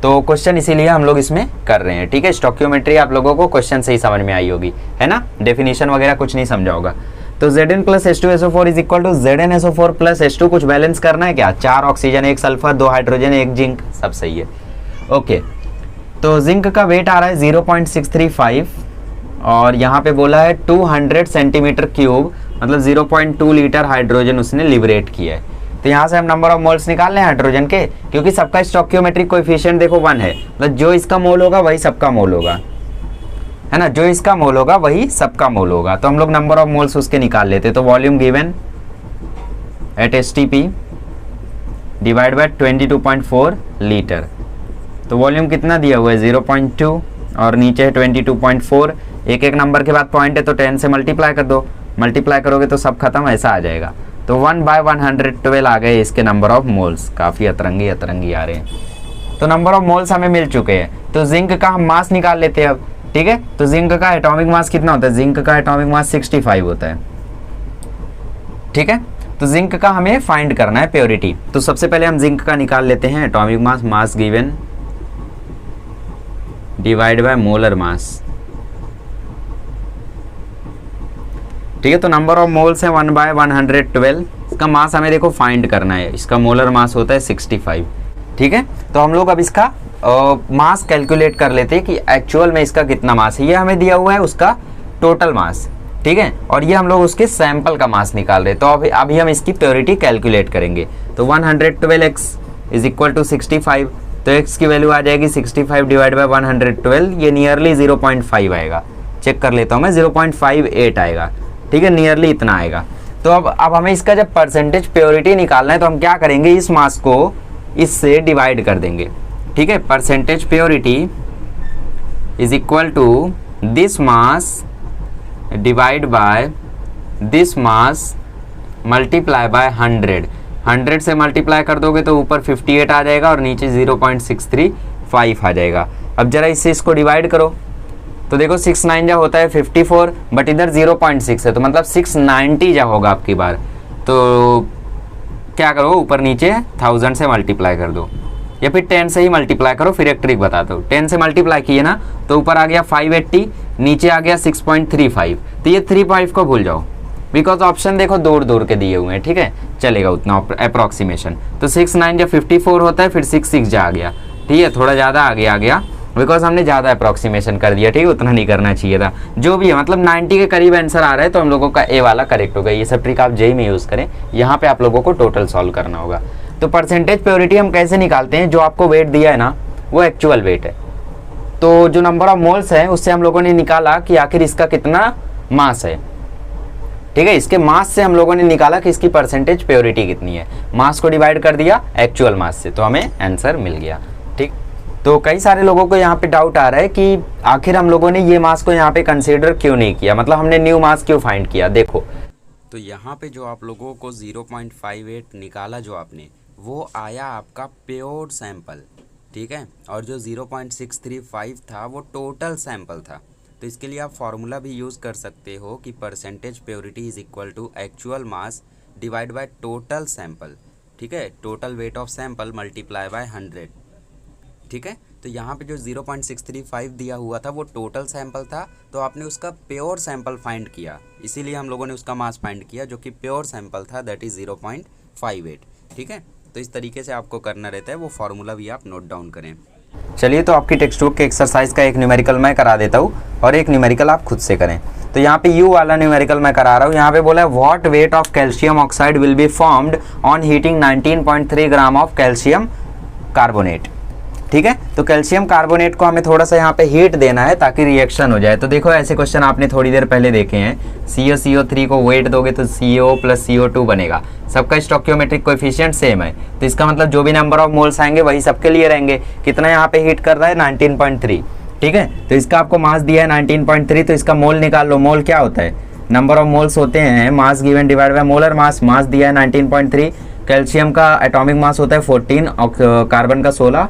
तो क्वेश्चन इसीलिए हम लोग इसमें कर रहे हैं। ठीक है, स्टोक्योमेट्री आप लोगों को क्वेश्चन से ही समझ में आई होगी, है ना, डेफिनेशन वगैरह कुछ नहीं समझा होगा। तो Zn plus H2SO4 is equal to ZnSO4 plus H2, कुछ बैलेंस करना है क्या, 4 ऑक्सीजन 1 सल्फर 2 हाइड्रोजन 1 जिंक, सब सही है। ओके, तो जिंक का वेट आ रहा है 0.635 और यहाँ पे बोला है 200 सेंटीमीटर क्यूब, मतलब 0.2 लीटर हाइड्रोजन उसने लिबरेट किया है। तो यहाँ से हम नंबर ऑफ मोल्स निकाल लें हाइड्रोजन के, क्योंकि सबका स्टोक्योमेट्रिक कोएफिशिएंट देखो 1 है, मतलब जो इसका मोल होगा वही सबका मोल होगा, है ना, जो इसका मोल होगा वही सबका मोल होगा। तो हम लोग नंबर ऑफ मोल्स उसके निकाल लेते। तो volume given at STP divide by 22.4 litre. तो वॉल्यूम कितना दिया हुआ है 0.2 और नीचे है 22.4। एक एक नंबर के बाद पॉइंट है तो 10 से मल्टीप्लाई कर दो, मल्टीप्लाई करोगे तो सब खत्म, ऐसा आ जाएगा। तो 1/112 आ गए इसके नंबर ऑफ मोल्स। काफ़ी अतरंगी अतरंगी आ रहे हैं। तो नंबर ऑफ मोल्स हमें मिल चुके हैं। तो जिंक का हम मास निकाल लेते हैं अब। ठीक है, तो जिंक का एटॉमिक मास कितना होता है, जिंक का एटॉमिक मास 65 होता है। ठीक है, तो जिंक का हमें फाइंड करना है प्योरिटी। तो सबसे पहले हम जिंक का निकाल लेते हैं atomic mass, mass given divide by molar मास। ठीक है, तो नंबर ऑफ मोल्स है 1/112। इसका मास हमें देखो फाइंड करना है, इसका मोलर मास होता है 65। ठीक है, तो हम लोग अब इसका मास कैलकुलेट कर लेते हैं कि एक्चुअल में इसका कितना मास है। ये हमें दिया हुआ है उसका टोटल मास, ठीक है, और ये हम लोग उसके सैंपल का मास निकाल रहे हैं। तो अभी हम इसकी प्योरिटी कैलकुलेट करेंगे। तो 112x इज इक्वल टू 65, तो x की वैल्यू आ जाएगी 65 डिवाइड बाई 112, ये नियरली 0.5 आएगा। चेक कर लेता हूँ मैं, 0.58 आएगा, ठीक है, नियरली इतना आएगा। तो अब हमें इसका जब परसेंटेज प्योरिटी निकालना है तो हम क्या करेंगे, इस मास को इससे डिवाइड कर देंगे, ठीक है। Percentage purity is equal to this mass divide by this mass multiply by 100 से मल्टीप्लाई कर दोगे तो ऊपर 58 आ जाएगा और नीचे 0.635 आ जाएगा। अब जरा इससे इसको डिवाइड करो तो देखो 6 9 जा होता है 54, बट इधर 0.6 है तो मतलब 690 जा होगा आपकी बार। तो क्या करो, ऊपर नीचे 1000 से मल्टीप्लाई कर दो या फिर 10 से ही मल्टीप्लाई करो, फिर एक ट्रिक बताता हूँ। 10 से मल्टीप्लाई किए ना तो ऊपर आ गया 580, नीचे आ गया 6.35, तो ये 35 को भूल जाओ बिकॉज ऑप्शन देखो दूर दूर के दिए हुए हैं, ठीक है, चलेगा उतना अप्रॉक्सीमेशन। तो 6 9 जा 54 होता है, फिर 6 6 जा आ गया, ठीक है, थोड़ा ज़्यादा आगे आ गया बिकॉज हमने ज़्यादा अप्रॉक्सीमेशन कर दिया, ठीक है, उतना नहीं करना चाहिए था। जो भी है मतलब 90 के करीब आंसर आ रहा है तो हम लोगों का ए वाला करेक्ट होगा। ये सब ट्रिक आप जेई में यूज़ करें, यहाँ पे आप लोगों को टोटल सॉल्व करना होगा। तो परसेंटेज प्योरिटी हम कैसे निकालते हैं, जो आपको वेट दिया है ना वो एक्चुअल वेट है, तो जो नंबर ऑफ मोल्स है उससे हम लोगों ने निकाला कि आखिर इसका कितना मास है, ठीक है। इसके मास से हम लोगों ने निकाला कि इसकी परसेंटेज प्योरिटी कितनी है, मास को डिवाइड कर दिया एक्चुअल मास से, तो हमें आंसर मिल गया, ठीक। तो कई सारे लोगों को यहाँ पे डाउट आ रहा है कि आखिर हम लोगों ने ये मास को यहाँ पे कंसीडर क्यों नहीं किया, मतलब हमने न्यू मास क्यों फाइंड किया। देखो तो यहाँ पे जो आप लोगों को 0.58 निकाला जो आपने, वो आया आपका प्योर सैंपल, ठीक है, और जो 0.635 था वो टोटल सैंपल था। तो इसके लिए आप फार्मूला भी यूज़ कर सकते हो कि percentage purity is equal to actual mass divide by total sample, ठीक है, total weight of sample multiply by 100, ठीक है। तो यहाँ पे जो 0.635 दिया हुआ था वो टोटल सैंपल था, तो आपने उसका प्योर सैंपल फाइंड किया, इसीलिए हम लोगों ने उसका मास फाइंड किया जो कि प्योर सैंपल था, दैट इज़ 0.58, ठीक है। तो इस तरीके से आपको करना रहता है, वो फार्मूला भी आप नोट डाउन करें। चलिए तो आपकी टेक्स्ट बुक के एक्सरसाइज का एक न्यूमेरिकल मैं करा देता हूँ और एक न्यूमेरिकल आप खुद से करें। तो यहाँ पे यू वाला न्यूमेरिकल मैं करा रहा हूँ। यहाँ पे बोला है what weight of calcium oxide will be formed on heating 19.3 gram of calcium carbonate, ठीक है। तो कैल्शियम कार्बोनेट को हमें थोड़ा सा यहाँ पे हीट देना है ताकि रिएक्शन हो जाए। तो देखो ऐसे क्वेश्चन आपने थोड़ी देर पहले देखे हैं, CO3 को वेट दोगे तो CO प्लस CO2 बनेगा, सबका स्टोइकियोमेट्रिक कोएफिशिएंट सेम है, तो इसका मतलब जो भी नंबर ऑफ मोल्स आएंगे वही सबके लिए रहेंगे। कितना यहाँ पे हीट कर रहा है 19.3, ठीक है। तो इसका आपको मास दिया है 19.3, तो इसका मोल निकाल लो। मोल क्या होता है, नंबर ऑफ मोल्स होते हैं mass given divide by molar mass. Mass दिया है 19.3, कैल्शियम का एटॉमिक मास होता है 14, कार्बन का 16,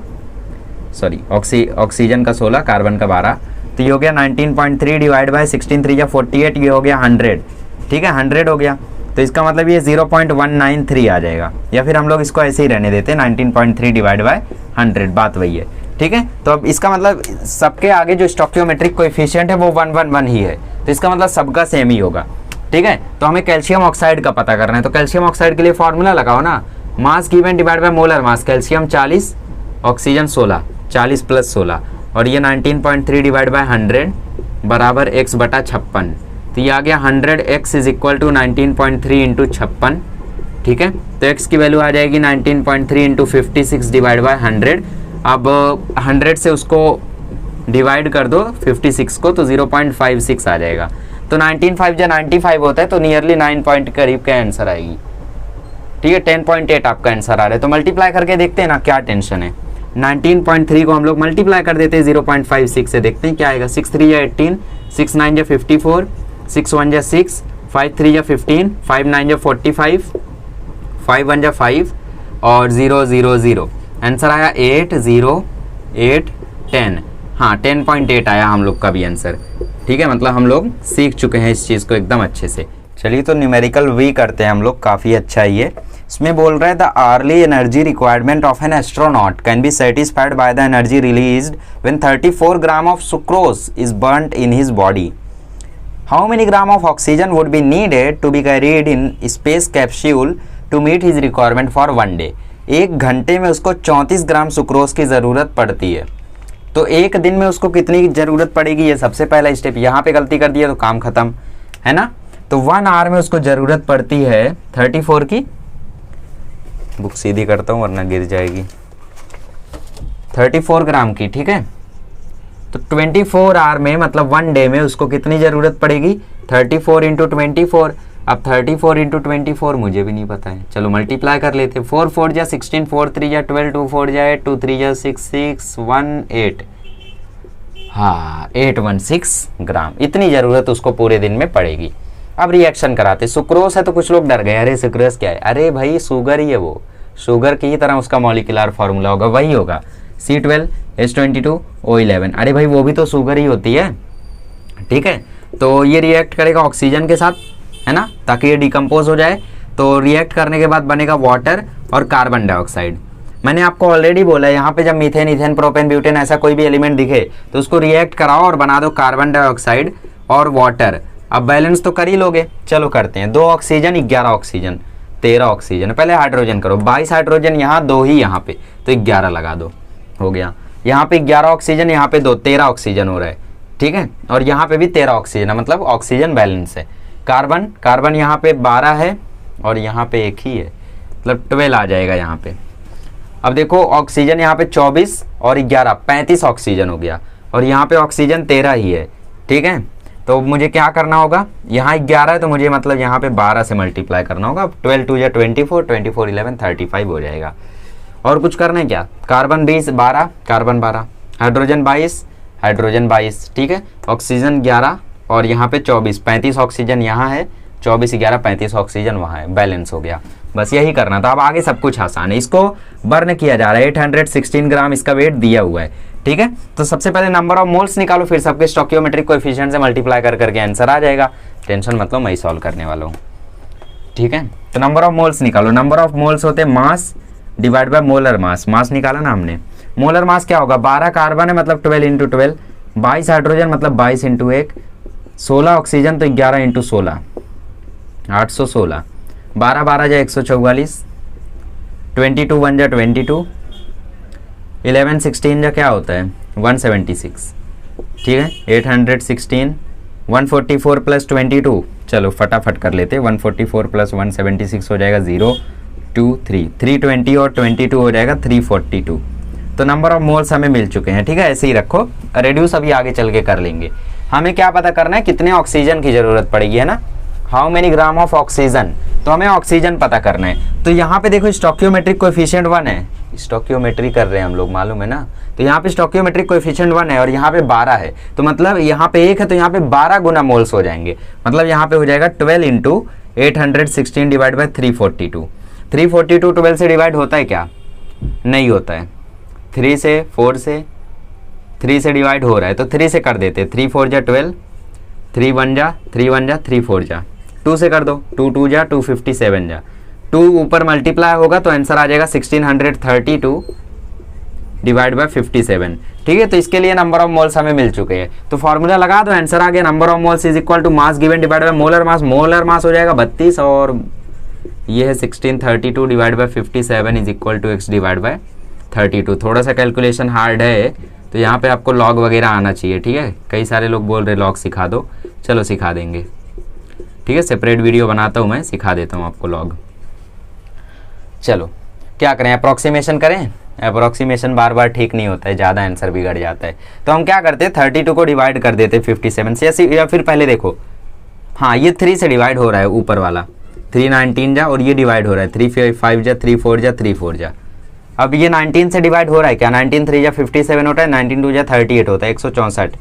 सॉरी ऑक्सीजन का 16, कार्बन का 12, तो ये हो गया 19.3 डिवाइड बाय 16 3 या 48, ये हो गया 100, ठीक है, 100 हो गया। तो इसका मतलब ये 0.193 आ जाएगा, या फिर हम लोग इसको ऐसे ही रहने देते हैं 19.3 डिवाइड बाय 100, बात वही है, ठीक है। तो अब इसका मतलब सबके आगे जो स्टोइकियोमेट्रिक कोएफिशिएंट है वो 111 ही है, तो इसका मतलब सबका सेम ही होगा, ठीक है। तो हमें कैल्शियम ऑक्साइड का पता करना है, तो कैल्शियम ऑक्साइड के लिए फॉर्मूला लगाओ ना, मास given divide by molar mass. Calcium 40, oxygen 16, 40 plus 16, और ये 19.3 डिवाइड बाय 100 बराबर x बटा 56, तो ये आ गया 100x is equal to 19.3 into 56, ठीक है। तो x की वैल्यू आ जाएगी 19.3 इंटू 56 डिवाइड बाय 100। अब 100 से उसको डिवाइड कर दो 56 को, तो 0.56 आ जाएगा। तो 19.5 या 95 होता है, तो नियरली 9 पॉइंट करीब का आंसर आएगी, ठीक है। 10.8 आपका आंसर आ रहा है। तो मल्टीप्लाई करके देखते हैं ना, क्या टेंशन है। 19.3 को हम लोग मल्टीप्लाई कर देते हैं 0.56 से, देखते हैं क्या आएगा। 6 3 या 18, 6 9 या 54, 6 1 या 6, 5 3 या 15, 5 9 या 45, 5 1 या 5 और 0 0 0। आंसर आया 8 0 8 10, हाँ 10.8 आया हम लोग का भी आंसर, ठीक है। मतलब हम लोग सीख चुके हैं इस चीज़ को एकदम अच्छे से। चलिए तो न्यूमेरिकल वी करते हैं हम लोग, काफ़ी अच्छा है ये। इसमें बोल रहा है the early energy requirement of an astronaut can be satisfied by the energy released when 34 gram of sucrose is burned in his body. How many gram of oxygen would be needed to be carried in space capsule to meet his requirement for 1 day. 1 घंटे में उसको 34 ग्राम सुक्रोज की ज़रूरत पड़ती है, तो 1 दिन में उसको कितनी ज़रूरत पड़ेगी, ये सबसे पहला स्टेप। यहाँ पे गलती कर दिया तो काम खत्म, है ना। तो 1 आवर में उसको ज़रूरत पड़ती है 34 की, बुक सीधी करता हूँ वरना गिर जाएगी, 34 ग्राम की, ठीक है। तो 24 आवर में मतलब 1 डे में उसको कितनी ज़रूरत पड़ेगी, 34 इंटू 24। अब 34 इंटू 24 मुझे भी नहीं पता है, चलो मल्टीप्लाई कर लेते। 4 4 जा 16, 4 3 जा 12, 2 4 जा 8, 2 3 जा 6, 6 1 8, हाँ 816 ग्राम, इतनी ज़रूरत उसको पूरे दिन में पड़ेगी। अब रिएक्शन कराते। सुक्रोज है तो कुछ लोग डर गए, अरे सुक्रोज क्या है, अरे भाई शुगर ही है, वो शुगर की ही तरह उसका मॉलिक्यूलर फार्मूला होगा, वही होगा C12 H22 O11। अरे भाई वो भी तो शुगर ही होती है, ठीक है। तो ये रिएक्ट करेगा ऑक्सीजन के साथ, है ना, ताकि ये डिकम्पोज हो जाए। तो रिएक्ट करने के बाद बनेगा वाटर और कार्बन डाइऑक्साइड। मैंने आपको ऑलरेडी बोला है, यहाँ पे जब मीथेन, इथेन, प्रोपेन, ब्यूटेन ऐसा कोई भी एलिमेंट दिखे तो उसको रिएक्ट कराओ और बना दो कार्बन डाइऑक्साइड और वाटर। अब बैलेंस तो कर ही लोगे, चलो करते हैं। 2 ऑक्सीजन 11 ऑक्सीजन 13 ऑक्सीजन, पहले हाइड्रोजन करो, 22 हाइड्रोजन यहाँ, 2 ही यहाँ पे, तो 11 लगा दो, हो गया। यहाँ पे 11 ऑक्सीजन, यहाँ पे 2, 13 ऑक्सीजन हो रहा है, ठीक है। और यहाँ पे भी 13 ऑक्सीजन है, मतलब ऑक्सीजन बैलेंस है। कार्बन, कार्बन यहाँ पे 12 है और यहाँ पे 1 ही है, मतलब 12 आ जाएगा यहाँ पे। अब देखो ऑक्सीजन यहाँ पे 24 और 11 35 ऑक्सीजन हो गया, और यहाँ पे ऑक्सीजन 13 ही है, ठीक है। तो मुझे क्या करना होगा, यहाँ 11 है तो मुझे मतलब यहाँ पे 12 से मल्टीप्लाई करना होगा। 12 2 या 24, 24 11 35 हो जाएगा। और कुछ करना है क्या, कार्बन 20 12, कार्बन 12, हाइड्रोजन 22, हाइड्रोजन 22, ठीक है। ऑक्सीजन 11 और यहाँ पे 24, 35 ऑक्सीजन यहाँ है, 24 11 35 ऑक्सीजन वहाँ है, बैलेंस हो गया। बस यही करना था। अब आगे सब कुछ आसान है। इसको बर्न किया जा रहा है, 816 ग्राम इसका वेट दिया हुआ है, ठीक है। तो सबसे पहले नंबर ऑफ मोल्स निकालो, फिर सबके स्टोकियोमेट्रिक कोएफिशिएंट से मल्टीप्लाई कर करके आंसर आ जाएगा। टेंशन मतलब मैं ही सॉल्व करने वाला हूँ, ठीक है। तो नंबर ऑफ मोल्स निकालो। नंबर ऑफ मोल्स होते हैं mass divide by molar mass. Mass निकाला ना हमने, मोलर मास क्या होगा, 12 कार्बन है मतलब 12 इंटू 12, 22 हाइड्रोजन मतलब 22 इंटू 1, 16 ऑक्सीजन तो 11 इंटू 16 816, 12 12 जा 144, 22 1 जा 22, 11 16 जा क्या होता है 176, ठीक है। 816, 144 प्लस 22, चलो फटाफट कर लेते, 144 प्लस 176 हो जाएगा 0 2 3, 320 और 22 हो जाएगा 342। तो नंबर ऑफ मोल्स हमें मिल चुके हैं, ठीक है। ऐसे ही रखो, रेड्यूस अभी आगे चल के कर लेंगे। हमें क्या पता करना है, कितने ऑक्सीजन की जरूरत पड़ेगी, है ना, how many gram of oxygen, तो हमें ऑक्सीजन पता करना है। तो यहाँ पे देखो स्टोकियोमेट्रिक कोएफिशिएंट 1 है, स्टोकियोमेट्री कर रहे हैं हम लोग, मालूम है ना। तो यहाँ पे स्टोकियोमेट्रिक कोएफिशिएंट 1 है और यहाँ पे 12 है, तो मतलब यहाँ पे 1 है तो यहाँ पे 12 गुना मोल्स हो जाएंगे, मतलब यहाँ पे हो जाएगा 12 इंटू 816 डिवाइड बाई 342। 342 12 से डिवाइड होता है क्या, नहीं होता है। 3 से 4 से 3 से डिवाइड हो रहा है तो 3 से कर देते, 3 4 जा 12, 3 1 जा 3 1 जा 3 4 जा, 2 से कर दो, 2 2 जा 257 जा, 2 ऊपर मल्टीप्लाई होगा तो आंसर आ जाएगा 1632 डिवाइड बाय 57, ठीक है। तो इसके लिए नंबर ऑफ मोल्स हमें मिल चुके हैं, तो फॉर्मूला लगा दो, आंसर आ गया। Number of moles is equal to mass given divide by molar mass. Molar mass हो जाएगा 32 और ये है 1632 divide by 57 is equal to x divide by 32। थोड़ा सा कैलकुलेशन हार्ड है तो यहाँ पे आपको लॉग वगैरह आना चाहिए, ठीक है। कई सारे लोग बोल रहे लॉग सिखा दो, चलो सिखा देंगे, ठीक है। सेपरेट वीडियो बनाता हूँ मैं, सिखा देता हूँ आपको लॉग। चलो क्या करें, अप्रॉक्सीमेशन करें। अप्रॉक्सीमेशन बार बार ठीक नहीं होता है, ज़्यादा आंसर बिगड़ जाता है। तो हम क्या करते हैं 32 को डिवाइड कर देते 57 से, या फिर पहले देखो, हाँ ये 3 से डिवाइड हो रहा है ऊपर वाला, 3 19 जा, और ये डिवाइड हो रहा है 3 5 जा 3 4 जा 3 4 जा। अब ये 19 से डिवाइड हो रहा है क्या, 19 3 जा 57 होता है, 19 2 जा 38 होता है 164,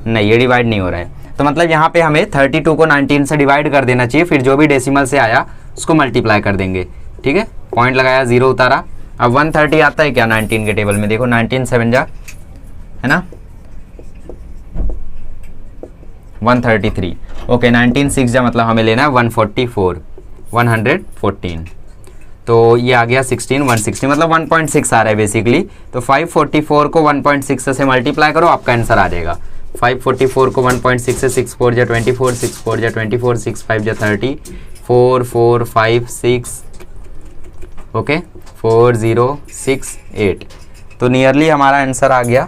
नहीं ये डिवाइड नहीं हो रहा है। तो मतलब यहाँ पे हमें 32 को 19 से डिवाइड कर देना चाहिए, फिर जो भी डेसिमल से आया उसको मल्टीप्लाई कर देंगे, ठीक है। पॉइंट लगाया, 0 उतारा। अब 130 आता है क्या 19 के टेबल में, देखो 19 7 जा, है ना, 133, ओके। 19 6 जा मतलब हमें लेना है 144 114, तो ये आ गया 16 160, मतलब 1.6 आ रहा है बेसिकली। तो 544 को 1.6 से मल्टीप्लाई करो, आपका आंसर आ जाएगा। 544 को 1.6 से 6 4 जा 24, 6 4 जा 24, 6 5 जा 30, 4 4 5 6 ओके 4068, तो नियरली हमारा आंसर आ गया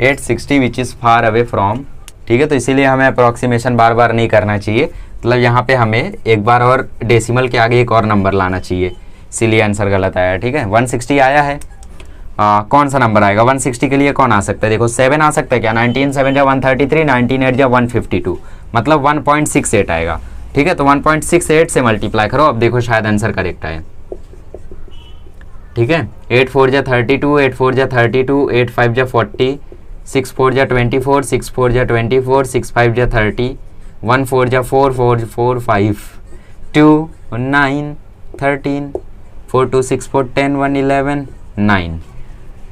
860 which is far away from. ठीक है, तो इसीलिए हमें अप्रॉक्सीमेशन बार बार नहीं करना चाहिए, मतलब यहाँ पे हमें एक बार और डेसिमल के आगे एक और नंबर लाना चाहिए, इसीलिए आंसर गलत आया। ठीक है, 160 आया है। कौन सा नंबर आएगा 160 के लिए? कौन आ सकता है? देखो 7 आ सकता है क्या? 19 7 जा 133, 19 8 जा 152, मतलब 1.68 आएगा। ठीक है, तो 1.68 से मल्टीप्लाई करो, अब देखो शायद आंसर करेक्ट आए। ठीक है, 8 4 जा 32, 8 4 जा 32, 8 5 जा 40, 6 4 जा 24, 6 4 जा 24, 6 5 जा 30, 1 4 जा 4, 4 4 5 2 9 13, 4 2 6 4 10, 1 11 9।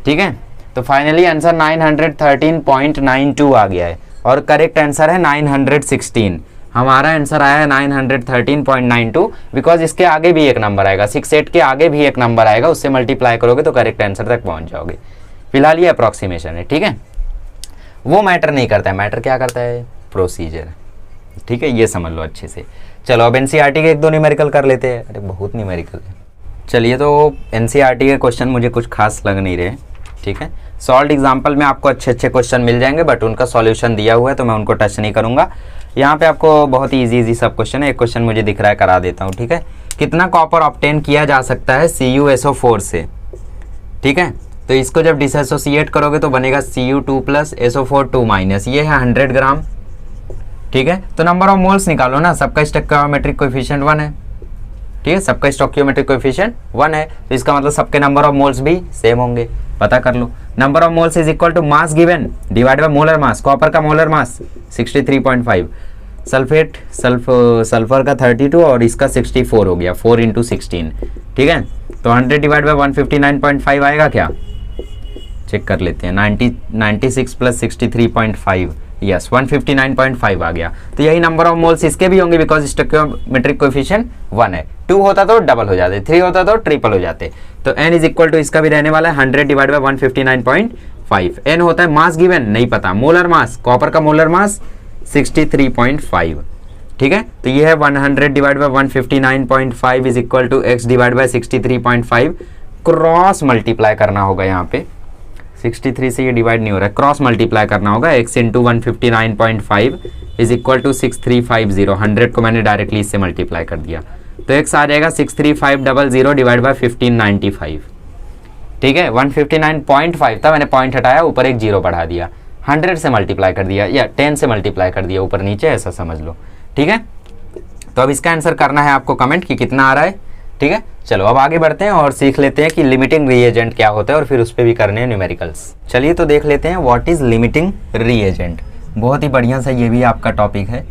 ठीक है, तो फाइनली आंसर 913.92 आ गया है और करेक्ट आंसर है 916। हमारा आंसर आया है 913.92, बिकॉज इसके आगे भी एक नंबर आएगा, 68 के आगे भी एक नंबर आएगा, उससे मल्टीप्लाई करोगे तो करेक्ट आंसर तक पहुंच जाओगे। फिलहाल ये अप्रॉक्सीमेशन है। ठीक है, वो मैटर नहीं करता है, मैटर क्या करता है? प्रोसीजर। ठीक है, ये समझ लो अच्छे से। चलो अब एनसीईआरटी के एक दो न्यूमेरिकल कर लेते हैं। अरे बहुत न्यूमेरिकल है। चलिए, तो एनसीईआरटी के क्वेश्चन मुझे कुछ खास लग नहीं रहे। ठीक है, सॉल्व एग्जाम्पल में आपको अच्छे अच्छे क्वेश्चन मिल जाएंगे, बट उनका सॉल्यूशन दिया हुआ है तो मैं उनको टच नहीं करूंगा। यहाँ पे आपको बहुत ही इजी सब क्वेश्चन है। एक क्वेश्चन मुझे दिख रहा है, करा देता हूँ। ठीक है, कितना कॉपर ऑब्टेन किया जा सकता है CuSO4 से? ठीक है, तो इसको जब डिसएसोसिएट करोगे तो बनेगा Cu2 प्लस SO4 2 माइनस, ये है 100 ग्राम। ठीक है, तो नंबर ऑफ मोल्स निकालो ना, सबका स्टोइकियोमेट्रिक कोएफिशिएंट 1 है। ठीक है, सबका स्टोइकियोमेट्रिक कोएफिशिएंट 1 है, तो इसका मतलब सबके नंबर ऑफ मोल्स भी सेम होंगे। पता कर लो, number of moles is equal to mass given divide by molar mass. Copper का मोलर मास 63.5, सल्फर का 32 और इसका 64 हो गया, 4 × 16। ठीक है, तो 100 डिवाइड बाय 159.5 आएगा क्या? चेक कर लेते हैं। 96 प्लस 63.5, यस 159.5 आ गया। तो यही नंबर ऑफ मोल्स इसके भी होंगे, बिकॉज स्टोइकियोमेट्रिक कोएफिशिएंट 1 है। 2 होता तो डबल हो जाते, 3 होता तो ट्रिपल हो जाते। तो n इज इक्वल टू इसका भी रहने वाला है 100 डिवाइड बाय 159.5। n होता है मास गिवन, नहीं पता। मोलर मास, कॉपर का मोलर मास 63.5। ठीक है, तो ये है 100 divide by 159.5 is equal to x divide by 63.5। Cross multiply करना होगा, यहाँ पे 63 से ये डिवाइड नहीं हो रहा है, क्रॉस मल्टीप्लाई करना होगा। x into 159.5 is equal to 6350। 100 को मैंने डायरेक्टली इससे मल्टीप्लाई कर दिया, तो x आ जाएगा 63500 डिवाइड बाय 1595। ठीक है, 159.5 था, मैंने पॉइंट हटाया, ऊपर एक जीरो बढ़ा दिया, 100 से मल्टीप्लाई कर दिया या 10 से मल्टीप्लाई कर दिया, ऊपर नीचे ऐसा समझ लो। ठीक है, तो अब इसका आंसर करना है आपको कमेंट कि कितना आ रहा है। ठीक है, चलो अब आगे बढ़ते हैं और सीख लेते हैं कि लिमिटिंग रीएजेंट क्या होता है, और फिर उस पर भी करने हैं न्यूमेरिकल्स। चलिए तो देख लेते हैं व्हाट इज लिमिटिंग रीएजेंट। बहुत ही बढ़िया सा ये भी आपका टॉपिक है।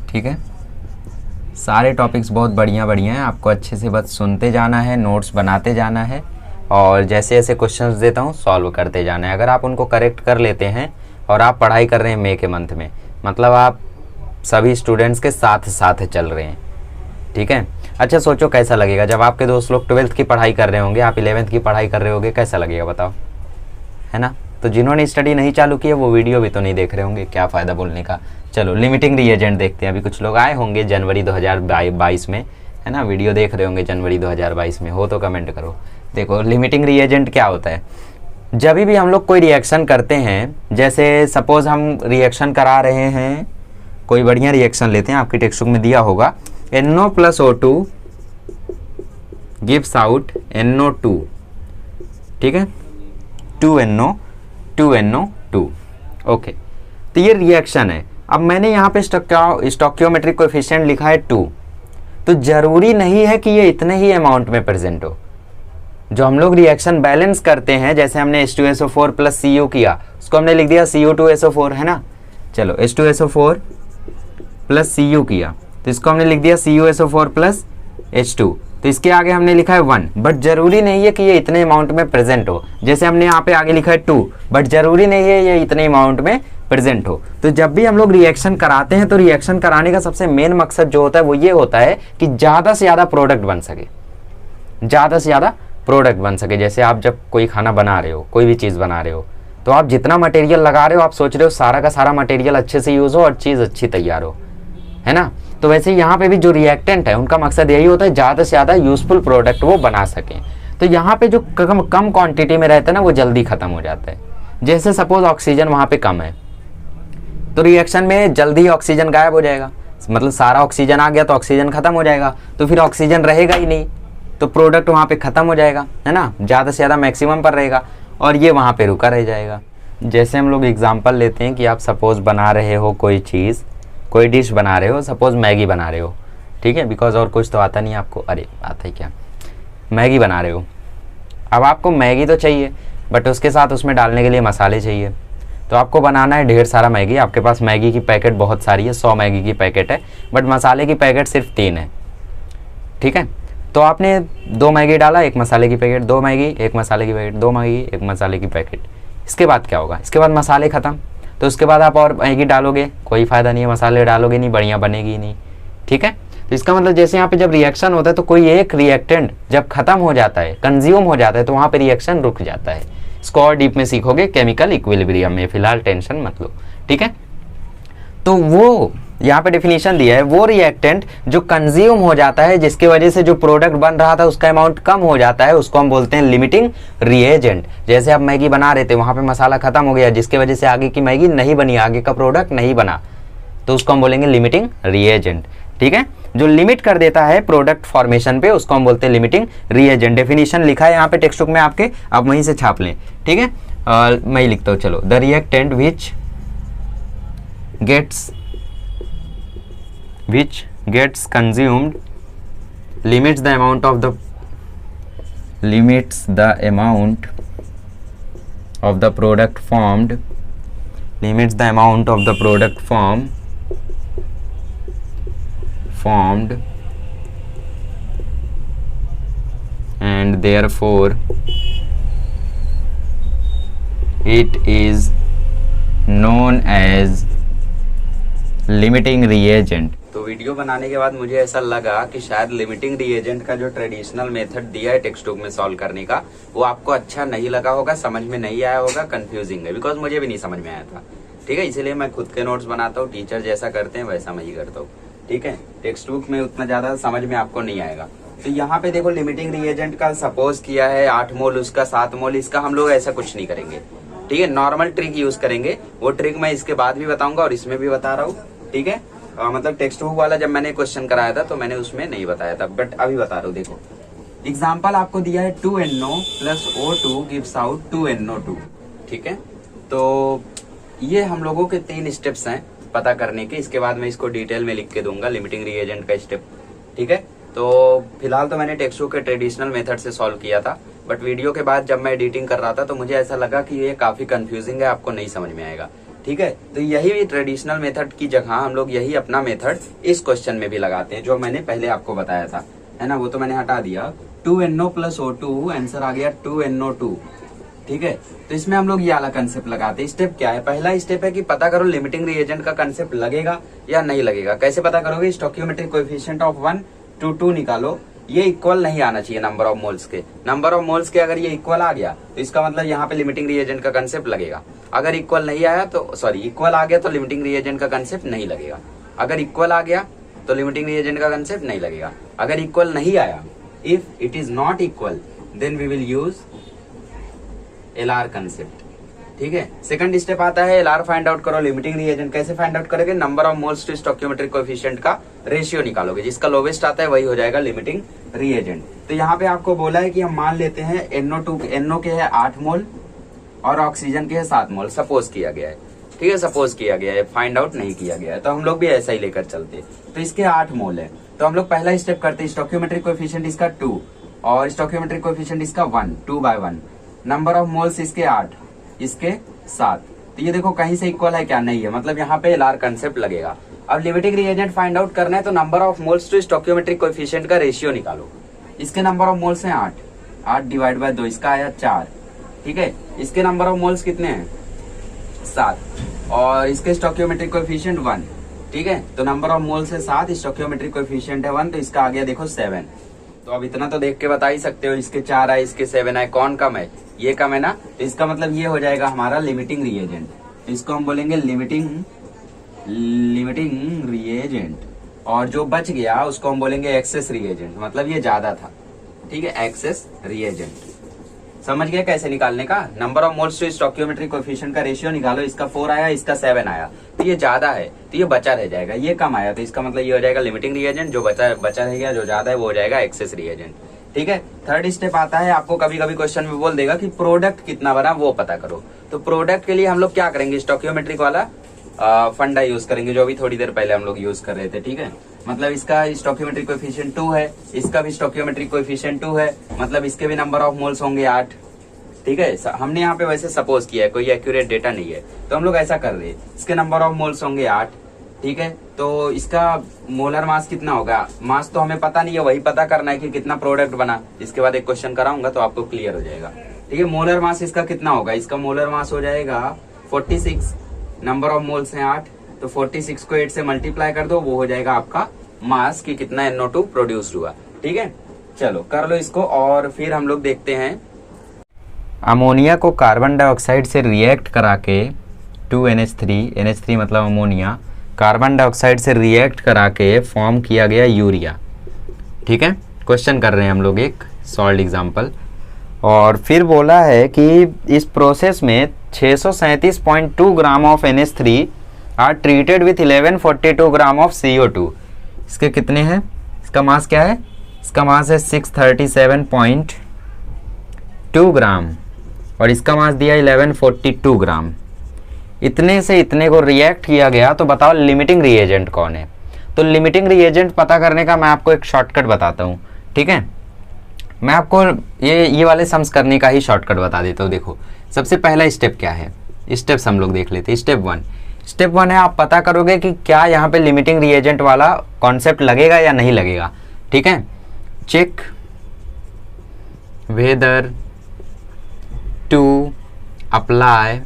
ठीक है, सारे टॉपिक्स बहुत बढ़िया बढ़िया हैं, आपको अच्छे से बस सुनते जाना है, नोट्स बनाते जाना है, और जैसे जैसे क्वेश्चंस देता हूँ सॉल्व करते जाना है। अगर आप उनको करेक्ट कर लेते हैं और आप पढ़ाई कर रहे हैं मई के मंथ में, मतलब आप सभी स्टूडेंट्स के साथ साथ चल रहे हैं। ठीक है, अच्छा सोचो कैसा लगेगा जब आपके दोस्त लोग 12th की पढ़ाई कर रहे होंगे, आप 11th की पढ़ाई कर रहे होंगे, कैसा लगेगा बताओ, है ना? तो जिन्होंने स्टडी नहीं चालू की है वो वीडियो भी तो नहीं देख रहे होंगे, क्या फ़ायदा बोलने का। चलो लिमिटिंग रीएजेंट देखते हैं। अभी कुछ लोग आए होंगे जनवरी 2022 में, है ना, वीडियो देख रहे होंगे जनवरी 2022 में, हो तो कमेंट करो। देखो लिमिटिंग रीएजेंट क्या होता है। जब भी हम लोग कोई रिएक्शन करते हैं, जैसे सपोज हम रिएक्शन करा रहे हैं, कोई बढ़िया रिएक्शन लेते हैं, आपकी टेक्स्ट बुक में दिया होगा NO + O2 gives out NO2। ठीक है, 2NO 2NO2। ओके, तो ये रिएक्शन है। अब मैंने यहाँ पे स्टोइकियोमेट्रिक कोएफिशिएंट लिखा है 2, तो जरूरी नहीं है कि ये इतने ही अमाउंट में प्रेजेंट हो। जो हम लोग रिएक्शन बैलेंस करते हैं, जैसे हमने H2SO4 + Cu किया, उसको हमने लिख दिया Cu2SO4, है ना। चलो H2SO4 + Cu किया, तो इसको हमने लिख दिया CuSO4 + H2, तो इसके आगे हमने लिखा है 1, बट जरूरी नहीं है कि ये इतने अमाउंट में प्रेजेंट हो। जैसे हमने यहाँ पे आगे लिखा है 2, बट जरूरी नहीं है ये इतने अमाउंट में प्रेजेंट हो। तो जब भी हम लोग रिएक्शन कराते हैं, तो रिएक्शन कराने का सबसे मेन मकसद जो होता है वो ये होता है कि ज़्यादा से ज़्यादा प्रोडक्ट बन सके, ज़्यादा से ज़्यादा प्रोडक्ट बन सके। जैसे आप जब कोई खाना बना रहे हो, कोई भी चीज़ बना रहे हो, तो आप जितना मटेरियल लगा रहे हो, आप सोच रहे हो सारा का सारा मटेरियल अच्छे से यूज़ हो और चीज़ अच्छी तैयार हो, है ना। तो वैसे यहाँ पे भी जो रिएक्टेंट है उनका मकसद यही होता है ज़्यादा से ज़्यादा यूजफुल प्रोडक्ट वो बना सकें। तो यहाँ पे जो कम क्वांटिटी में रहता है ना वो जल्दी ख़त्म हो जाता है। जैसे सपोज ऑक्सीजन वहाँ पे कम है तो रिएक्शन में जल्दी ऑक्सीजन गायब हो जाएगा, मतलब सारा ऑक्सीजन आ गया तो ऑक्सीजन खत्म हो जाएगा, तो फिर ऑक्सीजन रहेगा ही नहीं, तो प्रोडक्ट वहाँ पे ख़त्म हो जाएगा, है ना, ज़्यादा से ज़्यादा मैक्सिमम पर रहेगा और ये वहाँ पे रुका रह जाएगा। जैसे हम लोग एग्जांपल लेते हैं कि आप सपोज़ बना रहे हो कोई चीज़, कोई डिश बना रहे हो, सपोज़ मैगी बना रहे हो, ठीक है, बिकॉज और कुछ तो आता नहीं आपको, अरे आता ही क्या, मैगी बना रहे हो। अब आपको मैगी तो चाहिए बट उसके साथ उसमें डालने के लिए मसाले चाहिए, तो आपको बनाना है ढेर सारा मैगी। आपके पास मैगी की पैकेट बहुत सारी है, 100 मैगी की पैकेट है, बट मसाले की पैकेट सिर्फ 3 है, ठीक है। तो आपने 2 मैगी डाला, 1 मसाले की पैकेट, 2 मैगी 1 मसाले की पैकेट, 2 मैगी 1 मसाले की पैकेट। इसके बाद क्या होगा, इसके बाद मसाले ख़त्म, तो उसके बाद आप और मैगी डालोगे, कोई फ़ायदा नहीं है, मसाले डालोगे नहीं, बढ़िया बनेगी नहीं, ठीक है। तो इसका मतलब जैसे यहाँ पे जब रिएक्शन होता है तो कोई एक रिएक्टेंट जब ख़त्म हो जाता है, कंज्यूम हो जाता है, तो वहाँ पे रिएक्शन रुक जाता है। इसको और डीप में सीखोगे केमिकल इक्विलिब्रियम में, फिलहाल टेंशन मत लो, ठीक है। तो वो यहाँ पे डेफिनेशन दिया है, वो रिएक्टेंट जो कंज्यूम हो जाता है जिसकी वजह से जो प्रोडक्ट बन रहा था उसका अमाउंट कम हो जाता है, उसको हम बोलते हैं लिमिटिंग रिएजेंट। जैसे आप मैगी बना रहे थे, वहाँ पे मसाला खत्म हो गया जिसकी वजह से आगे की मैगी नहीं बनी, आगे का प्रोडक्ट नहीं बना, तो उसको हम बोलेंगे लिमिटिंग रिएजेंट, ठीक है। जो लिमिट कर देता है प्रोडक्ट फॉर्मेशन पे उसको हम बोलते हैं लिमिटिंग रिएजेंट। डेफिनेशन लिखा है यहाँ पे टेक्स्ट बुक में आपके, आप वहीं से छाप लें, ठीक है। मैं ही लिखता हूँ, चलो। The reactant which gets consumed limits the amount of the product formed and therefore it is known as limiting reagent. तो वीडियो बनाने के बाद मुझे ऐसा लगा कि शायद लिमिटिंग रिएजेंट का जो ट्रेडिशनल मेथड दिया है टेक्स्ट बुक में सॉल्व करने का, वो आपको अच्छा नहीं लगा होगा, समझ में नहीं आया होगा, कंफ्यूजिंग है, बिकॉज मुझे भी नहीं समझ में आया था, ठीक है। इसीलिए मैं खुद के नोट्स बनाता हूँ, टीचर जैसा करते हैं वैसा मैं ही करता हूँ, ठीक है। टेक्स्ट बुक में उतना ज्यादा समझ में आपको नहीं आएगा। तो यहाँ पे देखो लिमिटिंग रिएजेंट का सपोज किया है 8 मोल, उसका 7 मोल, इसका हम लोग ऐसा कुछ नहीं करेंगे, ठीक है। नॉर्मल ट्रिक यूज करेंगे, वो ट्रिक मैं इसके बाद भी बताऊंगा और इसमें भी बता रहा हूँ, ठीक है। मतलब टेक्स्ट बुक वाला जब मैंने क्वेश्चन कराया था तो मैंने उसमें नहीं बताया था, बट अभी बता रहा हूँ। देखो एग्जाम्पल आपको दिया है 2NO + O2 gives out 2NO2, ठीक है। तो ये हम लोगों के 3 स्टेप्स हैं पता करने के, इसके बाद मैं इसको डिटेल में लिख के दूंगा लिमिटिंग रिएजेंट का स्टेप, ठीक है। तो फिलहाल तो मैंने टेक्स्ट बुक के ट्रेडिशनल मेथड से सॉल्व किया था, बट वीडियो के बाद जब मैं एडिटिंग कर रहा था तो मुझे ऐसा लगा कि ये काफी कंफ्यूजिंग है, आपको नहीं समझ में आएगा, ठीक है। तो यही ट्रेडिशनल मेथड की जगह हम लोग यही अपना मेथड इस क्वेश्चन में भी लगाते हैं, जो मैंने पहले आपको बताया था, है ना, वो तो मैंने हटा दिया। 2NO + O2 आंसर आ गया 2NO2, ठीक है। तो इसमें हम लोग ये वाला कंसेप्ट लगाते हैं। स्टेप क्या है, पहला स्टेप है कि पता करो लिमिटिंग रिएजेंट का कंसेप्ट लगेगा या नहीं लगेगा। कैसे पता करोगे, स्टोइकियोमेट्रिक कोएफिशिएंट ऑफ 1 to 2 निकालो, ये इक्वल नहीं आना चाहिए नंबर ऑफ मोल्स के। नंबर ऑफ मोल्स के अगर ये इक्वल आ गया तो इसका मतलब यहाँ पे लिमिटिंग रिएजेंट का कंसेप्ट लगेगा। अगर इक्वल नहीं आया तो इक्वल आ गया तो लिमिटिंग रिएजेंट का कंसेप्ट नहीं लगेगा। अगर इक्वल आ गया तो लिमिटिंग रिएजेंट का कंसेप्ट नहीं लगेगा। अगर इक्वल नहीं आया, if it is not equal, then we will use LR concept, ठीक है। सेकंड स्टेप आता है LR फाइंड आउट करो। लिमिटिंग रिएजेंट कैसे फाइंड आउट करोगे, number of moles to stoichiometric coefficient का रेशियो निकालोगे, जिसका लोवेस्ट आता है वही हो जाएगा लिमिटिंग रिएजेंट। तो यहाँ पे आपको बोला है कि हम मान लेते हैं NO के है 8 मोल और ऑक्सीजन के है 7 मोल, सपोज किया गया है, ठीक है, सपोज किया गया है, फाइंड आउट नहीं किया गया है, तो हम लोग भी ऐसा ही लेकर चलते। तो इसके 8 मोल है, तो हम लोग पहला स्टेप करते हैं, स्टोइकियोमेट्रिक कोएफिशिएंट इसका 2 और स्टोइकियोमेट्रिक कोएफिशिएंट इसका 1, 2/1, नंबर ऑफ मोल्स इसके 8, इसके 7। तो ये देखो कहीं से इक्वल है क्या, नहीं है, मतलब यहाँ पे LR कंसेप्ट लगेगा। अब लिमिटिंग रिएजेंट फाइंड आउट करना है तो number of moles to stoichiometric coefficient का रेशियो निकालो। इसके नंबर ऑफ मोल्स हैं 8 / 2, इसका आया 4, ठीक है। इसके नंबर ऑफ मोल्स कितने हैं 7 और इसके स्टोइकियोमेट्रिक कोएफिशिएंट 1, ठीक है। तो नंबर ऑफ मोल्स है 7, स्टोइकियोमेट्रिक कोएफिशिएंट है 1, तो इसका आ गया देखो 7। तो अब इतना तो देख के बता ही सकते हो, इसके 4 आए, इसके 7 आए, कौन कम है, ये कम है ना। तो इसका मतलब ये हो जाएगा हमारा लिमिटिंग रिएजेंट। इसको हम बोलेंगे लिमिटिंग रिएजेंट, और जो बच गया उसको हम बोलेंगे एक्सेस रिएजेंट, मतलब ये ज्यादा था। ठीक है, एक्सेस रिएजेंट। समझ गए कैसे निकालने का? Number of moles to stoichiometric coefficient का रेशियो निकालो। इसका 4 आया, इसका 7 आया, तो ये ज्यादा है तो ये बचा रह जाएगा। ये कम आया तो इसका मतलब ये हो जाएगा लिमिटिंग रिएजेंट, जो बचा रह गया जो ज्यादा है वो हो जाएगा एक्सेस रिएजेंट। ठीक है, थर्ड स्टेप आता है, आपको कभी कभी क्वेश्चन में बोल देगा कि प्रोडक्ट कितना बना वो पता करो। तो प्रोडक्ट के लिए हम लोग क्या करेंगे, स्टोइकियोमेट्रिक वाला फंडा यूज करेंगे जो अभी थोड़ी देर पहले हम लोग यूज कर रहे थे। ठीक है, मतलब इसका स्टोइकियोमेट्रिक कोएफिशिएंट 2 है, इसका भी स्टोइकियोमेट्रिक कोएफिशिएंट 2 है, मतलब इसके भी नंबर ऑफ मोल्स होंगे 8। ठीक है, हमने यहाँ पे वैसे सपोज किया है, कोई एक्यूरेट डेटा नहीं है, तो हम लोग ऐसा कर रहे हैं, इसके नंबर ऑफ मोल्स होंगे 8। ठीक है, तो इसका मोलर मास कितना होगा, मास तो हमें पता नहीं है, वही पता करना है कि कितना प्रोडक्ट बना। इसके बाद एक क्वेश्चन कराऊंगा तो आपको क्लियर हो जाएगा। ठीक है, मोलर मास इसका कितना होगा, इसका मोलर मास हो जाएगा 46, नंबर ऑफ मोल्स हैं 8, तो 46 को 8 से मल्टीप्लाई कर दो, वो हो जाएगा आपका मास कि कितना NO2 प्रोड्यूस हुआ। ठीक है, चलो कर लो इसको। और फिर हम लोग देखते हैं अमोनिया को कार्बन डाइऑक्साइड से रिएक्ट करा के 2NH3 मतलब अमोनिया, कार्बन डाइऑक्साइड से रिएक्ट करा के फॉर्म किया गया यूरिया। ठीक है, क्वेश्चन कर रहे हैं हम लोग एक सॉल्ड एग्जांपल। और फिर बोला है कि इस प्रोसेस में 637.2 gram of NH3 are treated with 1142 gram of CO2। इसके कितने हैं, इसका मास क्या है, इसका मास है 637.2 ग्राम और इसका मास दिया 1142 ग्राम। इतने से इतने को रिएक्ट किया गया, तो बताओ लिमिटिंग रिएजेंट कौन है। तो लिमिटिंग रिएजेंट पता करने का मैं आपको एक शॉर्टकट बताता हूँ। ठीक है, मैं आपको ये वाले सम्स करने का ही शॉर्टकट बता देता हूँ। देखो, सबसे पहला स्टेप क्या है, स्टेप्स हम लोग देख लेते हैं। स्टेप 1 है, आप पता करोगे कि क्या यहाँ पे लिमिटिंग रिएजेंट वाला कॉन्सेप्ट लगेगा या नहीं लगेगा। ठीक है, check whether to apply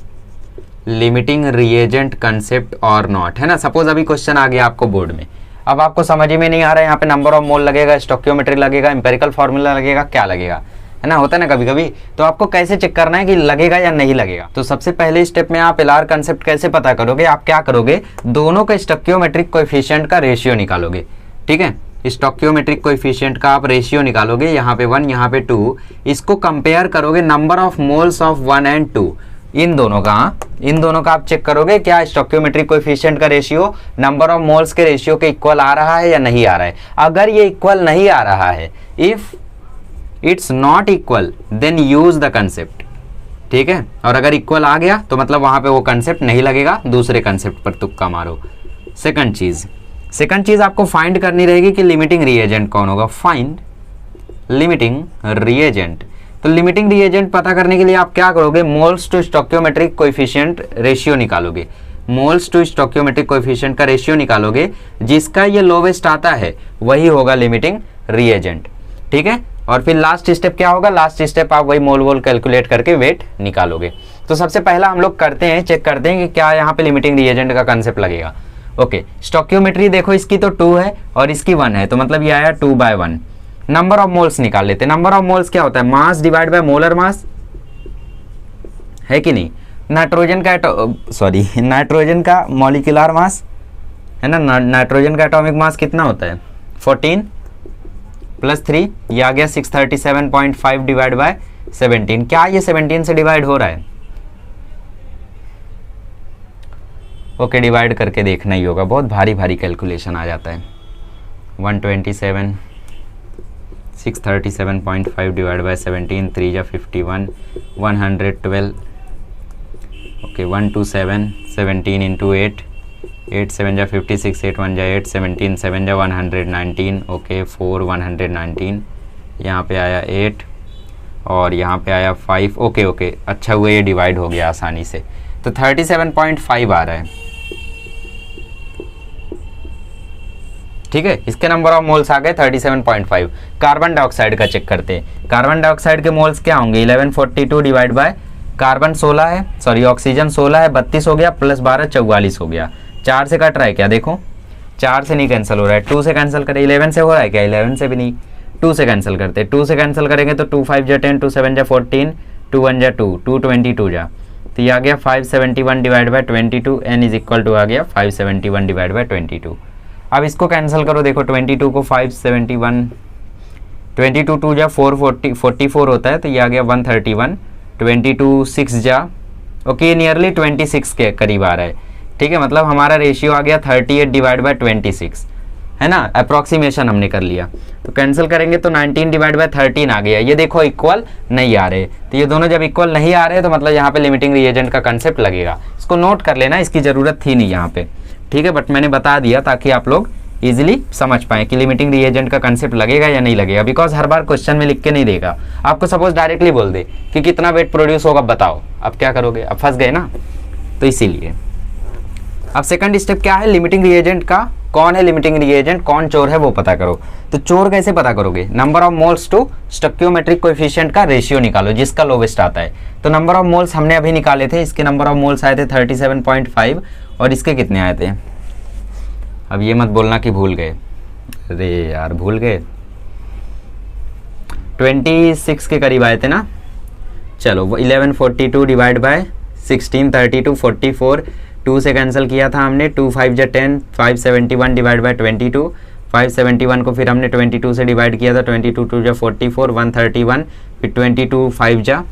limiting reagent concept और नॉट, है ना। सपोज अभी क्वेश्चन आ गया आपको बोर्ड में, अब आपको समझ ही में नहीं आ रहा है यहाँ पे नंबर ऑफ मोल लगेगा, स्टोइकियोमेट्री लगेगा, एम्पिरिकल फार्मूला लगेगा, क्या लगेगा, है ना, होता है ना कभी कभी। तो आपको कैसे चेक करना है कि लगेगा या नहीं लगेगा। तो सबसे पहले स्टेप में आप LR कंसेप्ट कैसे पता करोगे, आप क्या करोगे, दोनों का स्टोइकियोमेट्रिक कोएफिशिएंट का रेशियो निकालोगे। ठीक है, स्टोइकियोमेट्रिक कोएफिशिएंट का आप रेशियो निकालोगे, यहाँ पे 1 यहाँ पे 2, इसको कंपेयर करोगे number of moles of 1 and 2, इन दोनों का आप चेक करोगे क्या स्टोइकियोमेट्रिक कोएफिशिएंट का रेशियो नंबर ऑफ मोल्स के रेशियो के इक्वल आ रहा है या नहीं आ रहा है। अगर ये इक्वल नहीं आ रहा है, if it's not equal then use the concept. ठीक है, और अगर इक्वल आ गया तो मतलब वहां पे वो कंसेप्ट नहीं लगेगा, दूसरे कंसेप्ट पर तुक्का मारो। सेकंड चीज आपको फाइंड करनी रहेगी कि लिमिटिंग रिएजेंट कौन होगा। Find limiting reagent. तो लिमिटिंग रिएजेंट पता करने के लिए आप क्या करोगे, moles to stoichiometric coefficient ratio निकालोगे। मोल्स टू स्टोइकियोमेट्रिक कोएफिशिएंट का रेशियो निकालोगे, जिसका ये लोवेस्ट आता है वही होगा लिमिटिंग रिएजेंट। ठीक है, और फिर लास्ट स्टेप क्या होगा, लास्ट स्टेप आप वही मोल कैलकुलेट करके वेट निकालोगे। तो सबसे पहला हम लोग करते हैं, चेक करते हैं कि क्या यहाँ पे लिमिटिंग रिएजेंट का कंसेप्ट लगेगा। ओके, स्टोइकियोमेट्री देखो, इसकी तो 2 है और इसकी 1 है, तो मतलब ये आया 2/1। नंबर ऑफ मोल्स निकाल लेते हैं। नंबर ऑफ मोल्स क्या होता है, मास डिवाइड बाय मोलर मास, है कि नहीं। नाइट्रोजन का मॉलिक्यूलर मास है ना, नाइट्रोजन का एटॉमिक मास कितना होता है 14 + 3, ये आ गया 637.5 डिवाइड बाय 17। क्या ये 17 से डिवाइड हो रहा है, ओके, डिवाइड करके देखना ही होगा, बहुत भारी कैलकुलेशन आ जाता है। 127 637.5 डिवाइड बाय 17, 3 × 51, 112, ओके, 127, 17 × 8, 8 7 × 56, 8 1 × 8, 17 7 × 119, ओके, 4 119, यहाँ पे आया 8 और यहाँ पे आया 5, ओके, अच्छा हुआ ये डिवाइड हो गया आसानी से। तो 37.5 आ रहा है। ठीक है, इसके नंबर ऑफ मोल्स आ गए 37.5। कार्बन डाइऑक्साइड का चेक करते हैं। कार्बन डाइऑक्साइड के मोल्स क्या होंगे, 1142 डिवाइड बाय कार्बन 16 है, सॉरी ऑक्सीजन 16 है, 32 हो गया, +12 44 हो गया। 4 से कट रहा है क्या, देखो 4 से नहीं कैंसिल हो रहा है, 2 से कैंसिल करें, 11 से हो रहा है क्या, 11 से भी नहीं, 2 से कैंसिल करते, 2 से कैंसिल करेंगे तो 2 5 × 10, 2 7 × 14, 2 1 × 2, 2 22 जा, तो ये आ गया 571 डिवाइड बाय 22, n = आ गया 571 डिवाइड बाय 22। अब इसको कैंसिल करो, देखो 22 को 571, 22 2 जा 44 होता है, तो ये आ गया 131, 22 6 जा, ओके, नियरली 26 के करीब आ रहा है, ठीक है। मतलब हमारा रेशियो आ गया 38 डिवाइड बाय 26, है ना, अप्रोक्सीमेशन हमने कर लिया। तो कैंसिल करेंगे तो 19 डिवाइड बाय 13 आ गया। ये देखो इक्वल नहीं आ रहे, तो ये दोनों जब इक्वल नहीं आ रहे तो मतलब यहाँ पे लिमिटिंग रिएजेंट का कंसेप्ट लगेगा। इसको नोट कर लेना, इसकी ज़रूरत थी नहीं यहाँ पे, ठीक है, बट मैंने बता दिया ताकि आप लोग इजीली समझ पाएं कि लिमिटिंग रिएजेंट का कंसेप्ट लगेगा या नहीं लगेगा। बिकॉज हर बार क्वेश्चन में लिख के नहीं देगा, आपको सपोज डायरेक्टली बोल दे कि कितना वेट प्रोड्यूस होगा बताओ, अब क्या करोगे, अब फंस गए ना, तो इसीलिए। अब सेकंड स्टेप क्या है, लिमिटिंग रिएजेंट का, कौन है लिमिटिंग रिएजेंट, कौन चोर है वो पता करो। तो चोर कैसे पता करोगे, number of moles to stoichiometric coefficient का रेशियो निकालो जिसका लोवेस्ट आता है। तो नंबर ऑफ मोल्स हमने अभी निकाले थे, इसके नंबर ऑफ मोल्स आए थे 37.5 और इसके कितने आए थे, अब ये मत बोलना कि भूल गए, अरे यार भूल गए, 26 के करीब आए थे ना। चलो 1142 डिवाइड बाय 1632 44, 2 से कैंसिल किया था हमने, 2 5 जा 10, 571 डिवाइड बाय 22, 571 को फिर हमने 22 से डिवाइड किया था, 22 2 जा 44, 131, फिर 22 5 जा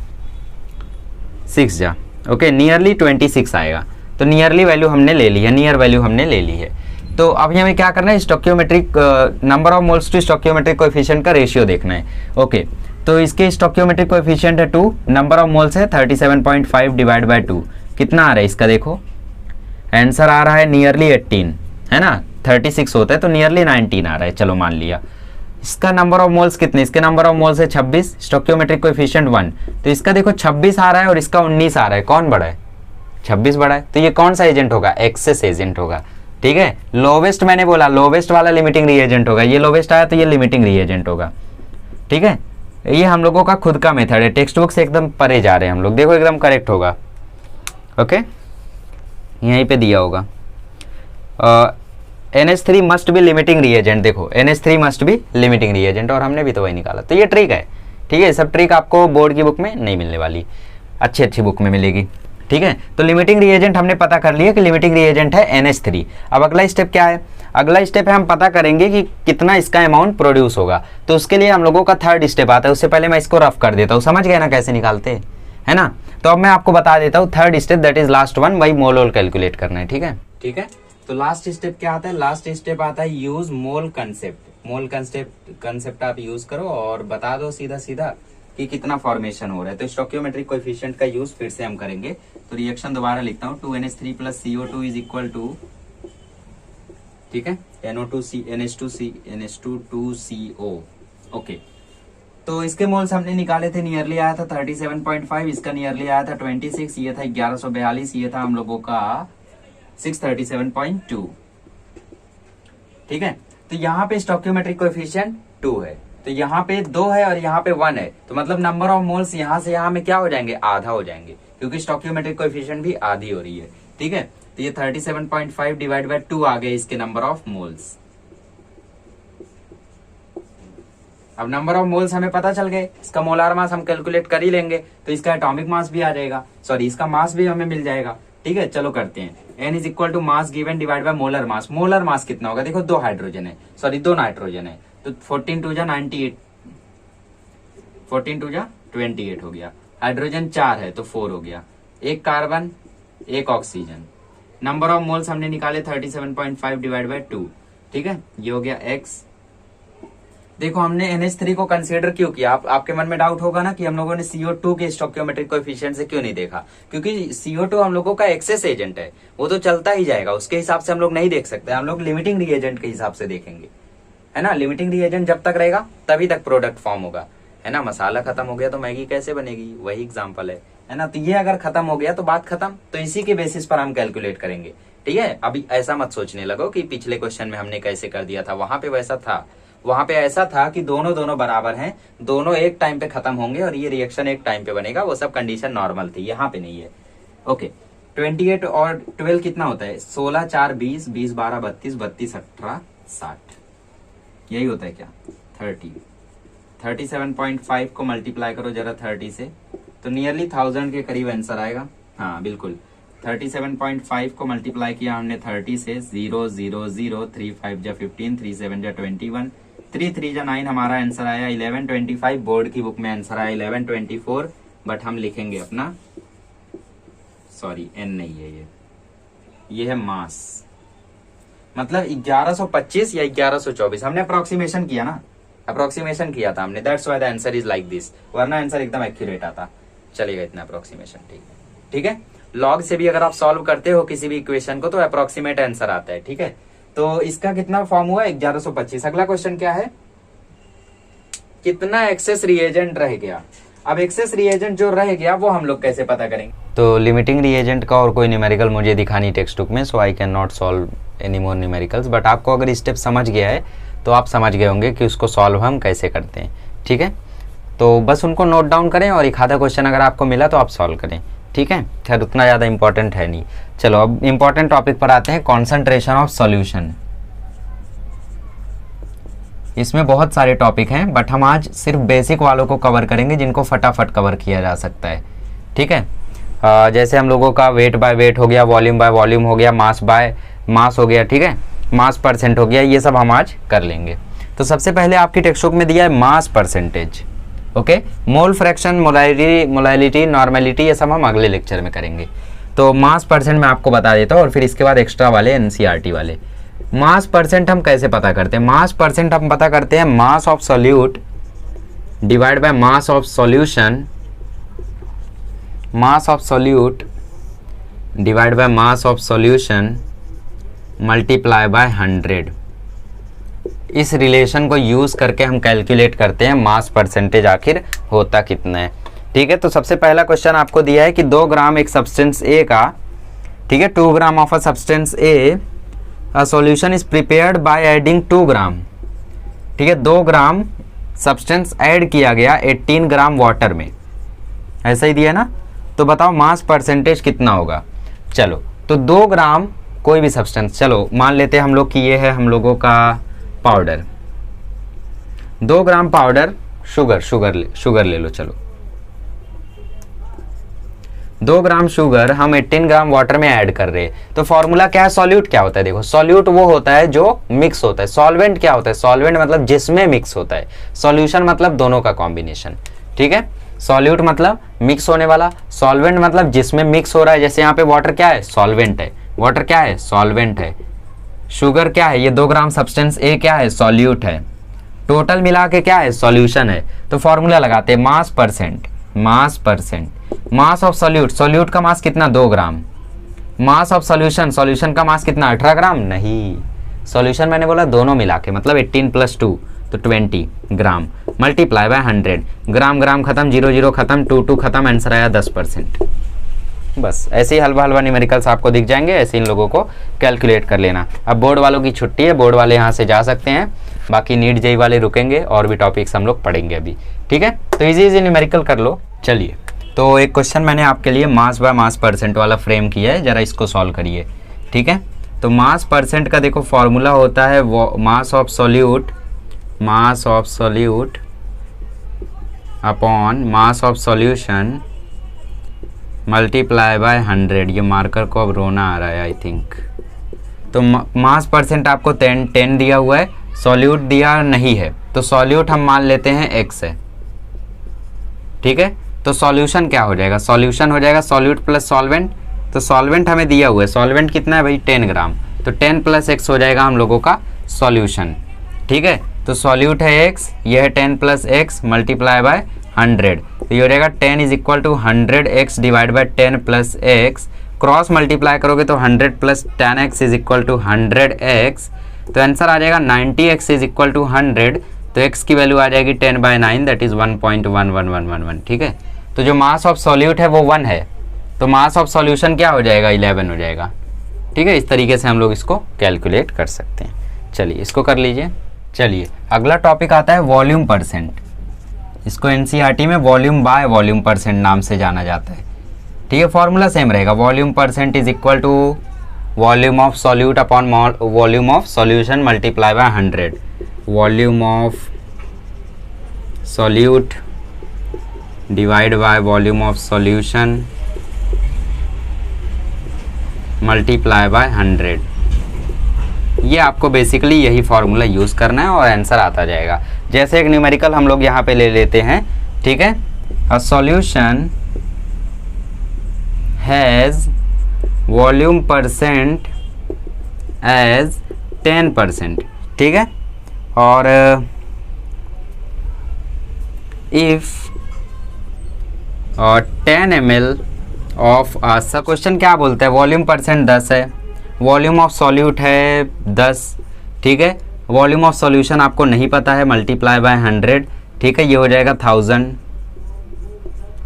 6 जा, ओके, नियरली 26 आएगा। तो नियरली वैल्यू हमने ले ली है, नियर वैल्यू हमने ले ली है। तो अभी हमें क्या करना है, stoichiometric number of moles to stoichiometric coefficient का रेशियो देखना है, ओके। तो इसके स्टोइकियोमेट्रिक कोएफिशिएंट है 2, नंबर ऑफ मोल्स है 37.5 डिवाइड बाय 2, कितना आ रहा है इसका, देखो आंसर आ रहा है नियरली 18, है ना, 36 होता है तो नियरली 19 आ रहा है, चलो मान लिया। इसका नंबर ऑफ मोल्स कितने, इसके नंबर ऑफ मोल्स है 26, स्टोइकियोमेट्रिक कोएफिशिएंट 1, तो इसका देखो 26 आ रहा है और इसका 19 आ रहा है, कौन बड़ा है, 26 बड़ा है, तो ये कौन सा एजेंट होगा, एक्सेस एजेंट होगा, ठीक है। लोवेस्ट मैंने बोला, लोवेस्ट वाला लिमिटिंग रिएजेंट होगा, ये लोवेस्ट आया तो ये लिमिटिंग रिएजेंट होगा, ठीक है। ये हम लोगों का खुद का मेथड है, टेक्स्ट बुक से एकदम परे जा रहे हैं हम लोग, देखो एकदम करेक्ट होगा, ओके, यहीं पे दिया होगा। NH3 must be limiting reagent, देखो NH3 must be limiting reagent, और हमने भी तो वही निकाला। तो ये ट्रिक है, ठीक है, सब ट्रिक आपको बोर्ड की बुक में नहीं मिलने वाली, अच्छी अच्छी बुक में मिलेगी, ठीक है। तो लिमिटिंग रिएजेंट हमने पता कर लिया कि लिमिटिंग रिएजेंट है NH3। अब अगला स्टेप क्या है, अगला स्टेप है हम पता करेंगे कि कितना इसका अमाउंट प्रोड्यूस होगा। तो उसके लिए हम लोगों का थर्ड स्टेप आता है, उससे पहले मैं इसको रफ कर देता हूँ, समझ गए ना कैसे निकालते हैं, है ना। तो अब मैं आपको बता देता हूँ third step, that is last one, वही मोल ओल कैलकुलेट करना है, ठीक है, ठीक है। तो लास्ट स्टेप क्या आता है, लास्ट स्टेप आता है यूज मोल कंसेप्ट। मोल कंसेप्ट आप यूज करो और बता दो सीधा सीधा कि कितना फॉर्मेशन हो रहा है। तो स्टोइकियोमेट्रिक कोएफिशिएंट का यूज फिर से हम करेंगे। तो रिएक्शन दोबारा लिखता हूँ, 2NH3 plus CO2 is equal to, ठीक है, NH2 2CO, ओके। तो इसके मोल्स हमने निकाले थे, नियरली आया था 37.5, इसका नियरली आया था 26, ये था 1142, ये था हम लोगों का 637.2, ठीक है। तो यहाँ पे स्टोइकियोमेट्रिक कोएफिशिएंट 2 है, तो यहाँ पे 2 है और यहाँ पे 1 है, तो मतलब नंबर ऑफ मोल्स यहाँ से यहाँ में क्या हो जाएंगे, आधा हो जाएंगे, क्योंकि स्टोइकियोमेट्रिक कोएफिशिएंट भी आधी हो रही है, ठीक है। तो ये 37.5 डिवाइड बाय 2 आ गए इसके नंबर ऑफ मोल्स। अब नंबर ऑफ मोल्स हमें पता चल गए, इसका मोलार मास हम कैलकुलेट कर ही लेंगे, तो इसका एटॉमिक मास भी आ जाएगा, सॉरी इसका मास भी हमें मिल जाएगा, ठीक है। चलो करते हैं, N is equal to mass given divide by molar mass. Molar mass कितना होगा, देखो 2 हाइड्रोजन है, सॉरी 2 नाइट्रोजन है, तो 14 2 जा 98, 14 2 जा 28 हो गया। हाइड्रोजन 4 है तो 4 हो गया, एक कार्बन एक ऑक्सीजन। नंबर ऑफ मोल्स हमने निकाले 37.5 डिवाइड बाय 2, ठीक है, ये हो गया x। देखो हमने NH3 को कंसीडर क्यों किया, आपके मन में डाउट होगा ना कि हम लोगों ने CO2 के स्टोइकियोमेट्रिक कोएफिशिएंट से क्यों नहीं देखा, क्योंकि CO2 हम लोगों का एक्सेस एजेंट है, वो तो चलता ही जाएगा, उसके हिसाब से हम लोग नहीं देख सकते, हम लोग लिमिटिंग रिएजेंट के हिसाब से देखेंगे, है ना। लिमिटिंग रिएजेंट जब तक रहेगा तभी तक प्रोडक्ट फॉर्म होगा, है ना। मसाला खत्म हो गया तो मैगी कैसे बनेगी, वही एग्जाम्पल है ना। तो ये अगर खत्म हो गया तो बात खत्म, तो इसी के बेसिस पर हम कैलकुलेट करेंगे, ठीक है। अभी ऐसा मत सोचने लगो कि पिछले क्वेश्चन में हमने कैसे कर दिया था, वहां पे वैसा था, वहां पे ऐसा था कि दोनों बराबर हैं, दोनों एक टाइम पे खत्म होंगे और ये रिएक्शन एक टाइम पे बनेगा, वो सब कंडीशन नॉर्मल थी, यहाँ पे नहीं है, ओके। 28 और 12 कितना होता है, 16 4 20, 20 12 32, 32 18 60, यही होता है क्या, 30। 37.5 को मल्टीप्लाई करो जरा 30 से, तो नियरली 1000 के करीब आंसर आएगा, हाँ बिल्कुल 37.5 को मल्टीप्लाई किया हमने 30 से, 0 0 0, 3 5 जा 15, 3 7 जा 21, 3 3 जा 9, हमारा आंसर आया 1125। बोर्ड की बुक में आंसर आया 1124, बट हम लिखेंगे अपना, सॉरी एन नहीं है ये है मास, मतलब 1125 या 1124। हमने अप्रोक्सीमेशन किया ना, अप्रोक्सीमेशन किया था हमने, that's why the answer is like this, वरना आंसर एकदम एक्यूरेट आता। चलेगा इतना अप्रोक्सीमेशन, ठीक है। लॉग से भी अगर आप सॉल्व करते हो किसी भी इक्वेशन को तो अप्रोक्सीमेट आंसर आता है, ठीक है। तो इसका कितना फॉर्म हुआ, 1125। अगला क्वेश्चन क्या है, कितना एक्सेस रिएजेंट रह गया। अब एक्सेस रिएजेंट जो रह गया वो हम लोग कैसे पता करेंगे। तो लिमिटिंग रिएजेंट का और कोई न्यूमेरिकल मुझे दिखानी टेक्स्ट बुक में, so I can not solve any more numericals, but आपको अगर स्टेप समझ गया है तो आप समझ गए होंगे कि उसको सॉल्व हम कैसे करते हैं, ठीक है। तो बस उनको नोट डाउन करें और एक आधा क्वेश्चन अगर आपको मिला तो आप सॉल्व करें, ठीक है। खैर उतना ज़्यादा इंपॉर्टेंट है नहीं। चलो अब इंपॉर्टेंट टॉपिक पर आते हैं, कॉन्सेंट्रेशन ऑफ सॉल्यूशन। इसमें बहुत सारे टॉपिक हैं, बट हम आज सिर्फ बेसिक वालों को कवर करेंगे जिनको फटाफट कवर किया जा सकता है, ठीक है। जैसे हम लोगों का वेट बाय वेट हो गया, वॉल्यूम बाय वॉल्यूम हो गया, मास बाय मास हो गया, ठीक है, मास परसेंट हो गया, ये सब हम आज कर लेंगे। तो सबसे पहले आपकी टेक्स्ट बुक में दिया है mass percentage, okay. Mole fraction, molality, normality, ये सब हम अगले लेक्चर में करेंगे। तो मास परसेंट मैं आपको बता देता हूँ और फिर इसके बाद एक्स्ट्रा वाले एनसीईआरटी वाले। मास परसेंट हम कैसे पता करते हैं, मास परसेंट हम पता करते हैं मास of solute divide by mass of solution, mass of solute divide by mass of solution multiply by 100। इस रिलेशन को यूज करके हम कैलकुलेट करते हैं मास परसेंटेज आखिर होता कितना है, ठीक है। तो सबसे पहला क्वेश्चन आपको दिया है कि 2 ग्राम एक सब्सटेंस ए का, ठीक है, 2 gram of a substance A, a solution is prepared by adding 2 ग्राम, ठीक है। 2 ग्राम सब्सटेंस ऐड किया गया 18 ग्राम वाटर में, ऐसा ही दिया ना। तो बताओ मास परसेंटेज कितना होगा। चलो तो 2 ग्राम कोई भी सब्सटेंस, चलो मान लेते हैं हम लोग कि ये है हम लोगों का पाउडर, 2 ग्राम पाउडर, शुगर ले लो, चलो 2 ग्राम शुगर हम 18 ग्राम वाटर में ऐड कर रहे हैं। तो फॉर्मूला क्या है, सॉल्यूट क्या होता है, देखो सॉल्यूट वो होता है जो मिक्स होता है, सॉल्वेंट क्या होता है, सॉल्वेंट मतलब जिसमें मिक्स होता है, सॉल्यूशन मतलब दोनों का कॉम्बिनेशन, ठीक है। सॉल्यूट मतलब मिक्स होने वाला, सॉल्वेंट मतलब जिसमें मिक्स हो रहा है। जैसे यहाँ पे वाटर क्या है, सॉल्वेंट है, वाटर क्या है, सॉल्वेंट है। शुगर क्या है, ये 2 ग्राम सब्सटेंस ए क्या है, सॉल्यूट है। टोटल मिला के क्या है, सॉल्यूशन है। तो फॉर्मूला लगाते हैं मास percent, mass of solute, solute का मास कितना, 2 ग्राम, मास ऑफ सॉल्यूशन, सॉल्यूशन का मास कितना, 18 ग्राम, नहीं सॉल्यूशन मैंने बोला दोनों मिला के, मतलब 18 + 2 तो 20 ग्राम, मल्टीप्लाई बाय 100, ग्राम ग्राम खत्म, 0 0 खत्म, 2 2 खत्म, आंसर आया 10%। बस ऐसे ही हलवा हलवा न्यूमेरिकल्स आपको दिख जाएंगे, ऐसे इन लोगों को कैलकुलेट कर लेना। अब बोर्ड वालों की छुट्टी है, बोर्ड वाले यहाँ से जा सकते हैं, बाकी नीट जेई वाले रुकेंगे और भी टॉपिक्स हम लोग पढ़ेंगे अभी, ठीक है। तो इजी न्यूमेरिकल कर लो। चलिए तो एक क्वेश्चन मैंने आपके लिए मास बाय मास परसेंट वाला फ्रेम किया है, जरा इसको सॉल्व करिए, ठीक है। तो मास परसेंट का देखो फॉर्मूला होता है मास of solute upon mass of solution multiply by 100। ये मार्कर को अब रोना आ रहा है आई थिंक। तो मास परसेंट आपको 10 दिया हुआ है, सॉल्यूट दिया नहीं है, तो सॉल्यूट हम मान लेते हैं x है, ठीक है। तो सॉल्यूशन क्या हो जाएगा, सॉल्यूशन हो जाएगा सॉल्यूट प्लस सॉल्वेंट। तो सॉल्वेंट हमें दिया हुआ है, सॉल्वेंट कितना है भाई, 10 ग्राम, तो 10 + x हो जाएगा हम लोगों का सॉल्यूशन, ठीक है। तो सॉल्यूट है x, ये है 10 + x मल्टीप्लाई बाय 100, तो ये हो जाएगा 10 = 100x divide by 10 + x, cross multiply करोगे तो 100 + 10x = 100x, तो आंसर आ जाएगा 90x = 100। तो x की वैल्यू आ जाएगी 10/9, दैट इज 1.1111, ठीक है। तो जो मास ऑफ सॉल्यूट है वो 1 है, तो मास ऑफ सॉल्यूशन क्या हो जाएगा, 11 हो जाएगा, ठीक है। इस तरीके से हम लोग इसको कैलकुलेट कर सकते हैं। चलिए इसको कर लीजिए। चलिए अगला टॉपिक आता है वॉल्यूम परसेंट। इसको एनसीईआरटी में वॉल्यूम बाय वॉल्यूम परसेंट नाम से जाना जाता है, ठीक है। फॉर्मूला सेम रहेगा, volume percent is equal to volume of solute upon volume of solution multiply by 100। Volume of solute divide by volume of solution multiply by 100। ये आपको बेसिकली यही फॉर्मूला यूज़ करना है और आंसर आता जाएगा। जैसे एक न्यूमेरिकल हम लोग यहाँ पे ले लेते हैं, ठीक है, a solution has volume percent as 10%, ठीक है, और इफ 10 ml ऑफ क्वेश्चन क्या बोलता है, वॉल्यूम परसेंट 10 है, वॉल्यूम ऑफ सॉल्यूट है 10, ठीक है, वॉल्यूम ऑफ सॉल्यूशन आपको नहीं पता है, मल्टीप्लाई बाय 100, ठीक है, ये हो जाएगा 1000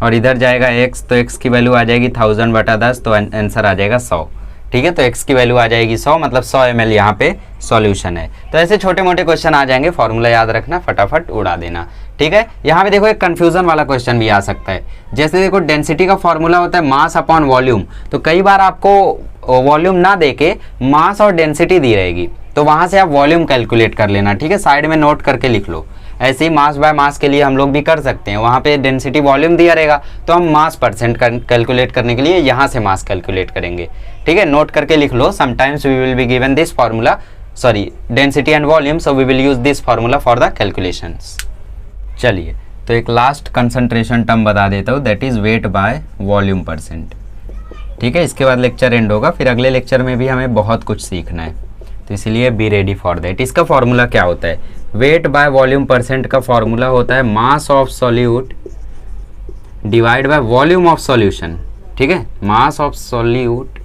और इधर जाएगा x, तो x की वैल्यू आ जाएगी 1000/10, तो आंसर आ जाएगा 100, ठीक है। तो x की वैल्यू आ जाएगी 100, मतलब 100 ml यहाँ पे सॉल्यूशन है। तो ऐसे छोटे मोटे क्वेश्चन आ जाएंगे, फॉर्मूला याद रखना, फटाफट उड़ा देना, ठीक है। यहाँ पे देखो एक कंफ्यूजन वाला क्वेश्चन भी आ सकता है। जैसे देखो डेंसिटी का फॉर्मूला होता है मास अपॉन वॉल्यूम, तो कई बार आपको वॉल्यूम ना देके मास और डेंसिटी दी रहेगी, तो वहाँ से आप वॉल्यूम कैलकुलेट कर लेना, ठीक है, साइड में नोट करके लिख लो। ऐसे ही मास बाय मास के लिए हम लोग भी कर सकते हैं, वहाँ पे डेंसिटी वॉल्यूम दिया रहेगा तो हम मास परसेंट कैलकुलेट करने के लिए यहाँ से मास कैलकुलेट करेंगे, ठीक है, नोट करके लिख लो। Sometimes we will be given this formula, sorry density and volume, so we will use this formula for the calculations. चलिए, तो एक लास्ट कंसंट्रेशन टर्म बता देता हूँ, that is weight by volume percent, ठीक है। इसके बाद लेक्चर एंड होगा, फिर अगले लेक्चर में भी हमें बहुत कुछ सीखना है, तो इसलिए बी रेडी फॉर दैट। इसका फॉर्मूला क्या होता है, वेट बाय वॉल्यूम परसेंट का फॉर्मूला होता है मास of solute divide by volume of solution, ठीक है, मास of solute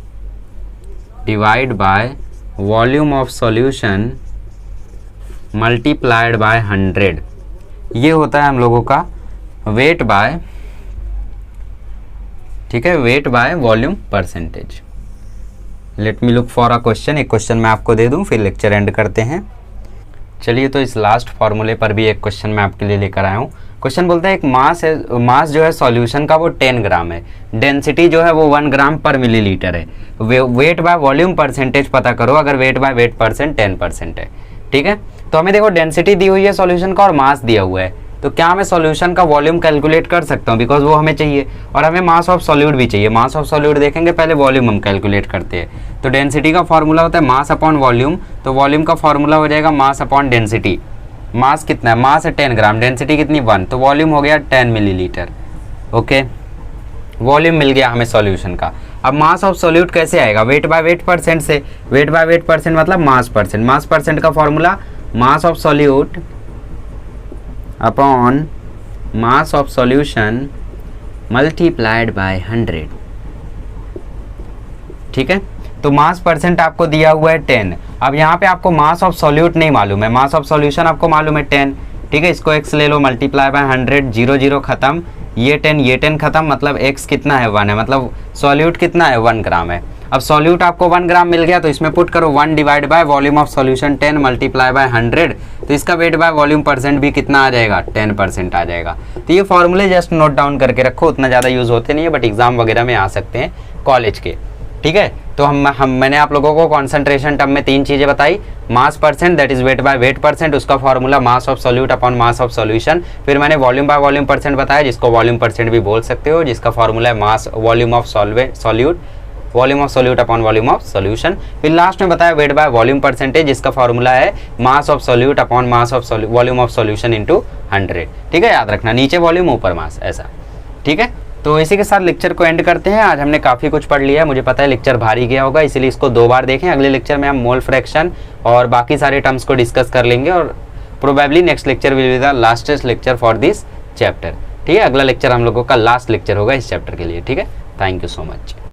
divide by volume of solution multiplied by 100। ये होता है हम लोगों का वेट बाय, ठीक है, wait by volume percentage. Let me look for a question, एक क्वेश्चन मैं आपको दे दूं, फिर लेक्चर एंड करते हैं। चलिए, तो इस लास्ट फॉर्मूले पर भी एक क्वेश्चन मैं आपके लिए लेकर आया हूँ। क्वेश्चन बोलता है एक मास है, मास जो है सॉल्यूशन का वो 10 ग्राम है, डेंसिटी जो है वो 1 ग्राम पर मिलीलीटर है, वेट बाय वॉल्यूम परसेंटेज पता करो अगर वेट बाय वेट परसेंट 10% है, ठीक है। तो हमें देखो डेंसिटी दी हुई है सॉल्यूशन का और मास दिया हुआ है, तो क्या मैं सॉल्यूशन का वॉल्यूम कैलकुलेट कर सकता हूँ, बिकॉज वो हमें चाहिए, और हमें मास ऑफ सॉल्यूट भी चाहिए। मास ऑफ सॉल्यूट देखेंगे, पहले वॉल्यूम हम कैलकुलेट करते हैं। तो डेंसिटी का फॉर्मूला होता है मास अपॉन वॉल्यूम, तो वॉल्यूम का फॉर्मूला हो जाएगा मास अपॉन डेंसिटी। मास कितना है, मास है 10 ग्राम, डेंसिटी कितनी 1, तो वॉल्यूम हो गया 10 मिलीलीटर, ओके। वॉल्यूम मिल गया हमें सॉल्यूशन का। अब मास ऑफ सॉल्यूट कैसे आएगा, वेट बाय वेट परसेंट से, वेट बाय वेट परसेंट मतलब मास परसेंट, मास परसेंट का formula mass of solute upon mass of solution multiplied by 100, ठीक है। तो मास परसेंट आपको दिया हुआ है 10, अब यहाँ पे आपको मास ऑफ सॉल्यूट नहीं मालूम है, मास ऑफ सॉल्यूशन आपको मालूम है 10, ठीक है। इसको x ले लो, मल्टीप्लाई बाय 100, 0 0 खत्म, ये 10 खत्म, मतलब x कितना है 1 है, मतलब सॉल्यूट कितना है 1 ग्राम है। अब सॉल्यूट आपको 1 ग्राम मिल गया, तो इसमें पुट करो 1 divide by volume of solution 10 multiply by 100, तो इसका वेट बाय वॉल्यूम परसेंट भी कितना आ जाएगा, 10% आ जाएगा। तो ये फॉर्मूले जस्ट नोट डाउन करके रखो, उतना ज़्यादा यूज़ होते नहीं है, बट एग्जाम वगैरह में आ सकते हैं कॉलेज के, ठीक है। तो मैंने आप लोगों को कॉन्सेंट्रेशन टर्म में 3 चीज़ें बताई, mass percent that is weight by weight percent, उसका formula mass of solute upon mass of solution, फिर मैंने वॉल्यूम बाय वॉल्यूम परसेंट बताया, जिसको वॉल्यूम परसेंट भी बोल सकते हो, जिसका फॉर्मूला है mass volume of solute, volume of solute upon volume of solution, फिर लास्ट में बताया वेट बाय वॉल्यूम परसेंटेज, जिसका फॉर्मूला है मास of solute upon mass of volume of solution into 100, ठीक है। याद रखना, नीचे वॉल्यूम ऊपर मास, ऐसा, ठीक है। तो इसी के साथ लेक्चर को एंड करते हैं। आज हमने काफ़ी कुछ पढ़ लिया है, मुझे पता है लेक्चर भारी गया होगा, इसलिए इसको 2 बार देखें। अगले लेक्चर में हम मोल फ्रैक्शन और बाकी सारे टर्म्स को डिस्कस कर लेंगे, और probably next lecture will be the लास्टेस्ट lecture for this chapter, ठीक है। अगला लेक्चर हम लोगों का लास्ट लेक्चर होगा इस चैप्टर के लिए, ठीक है। Thank you so much.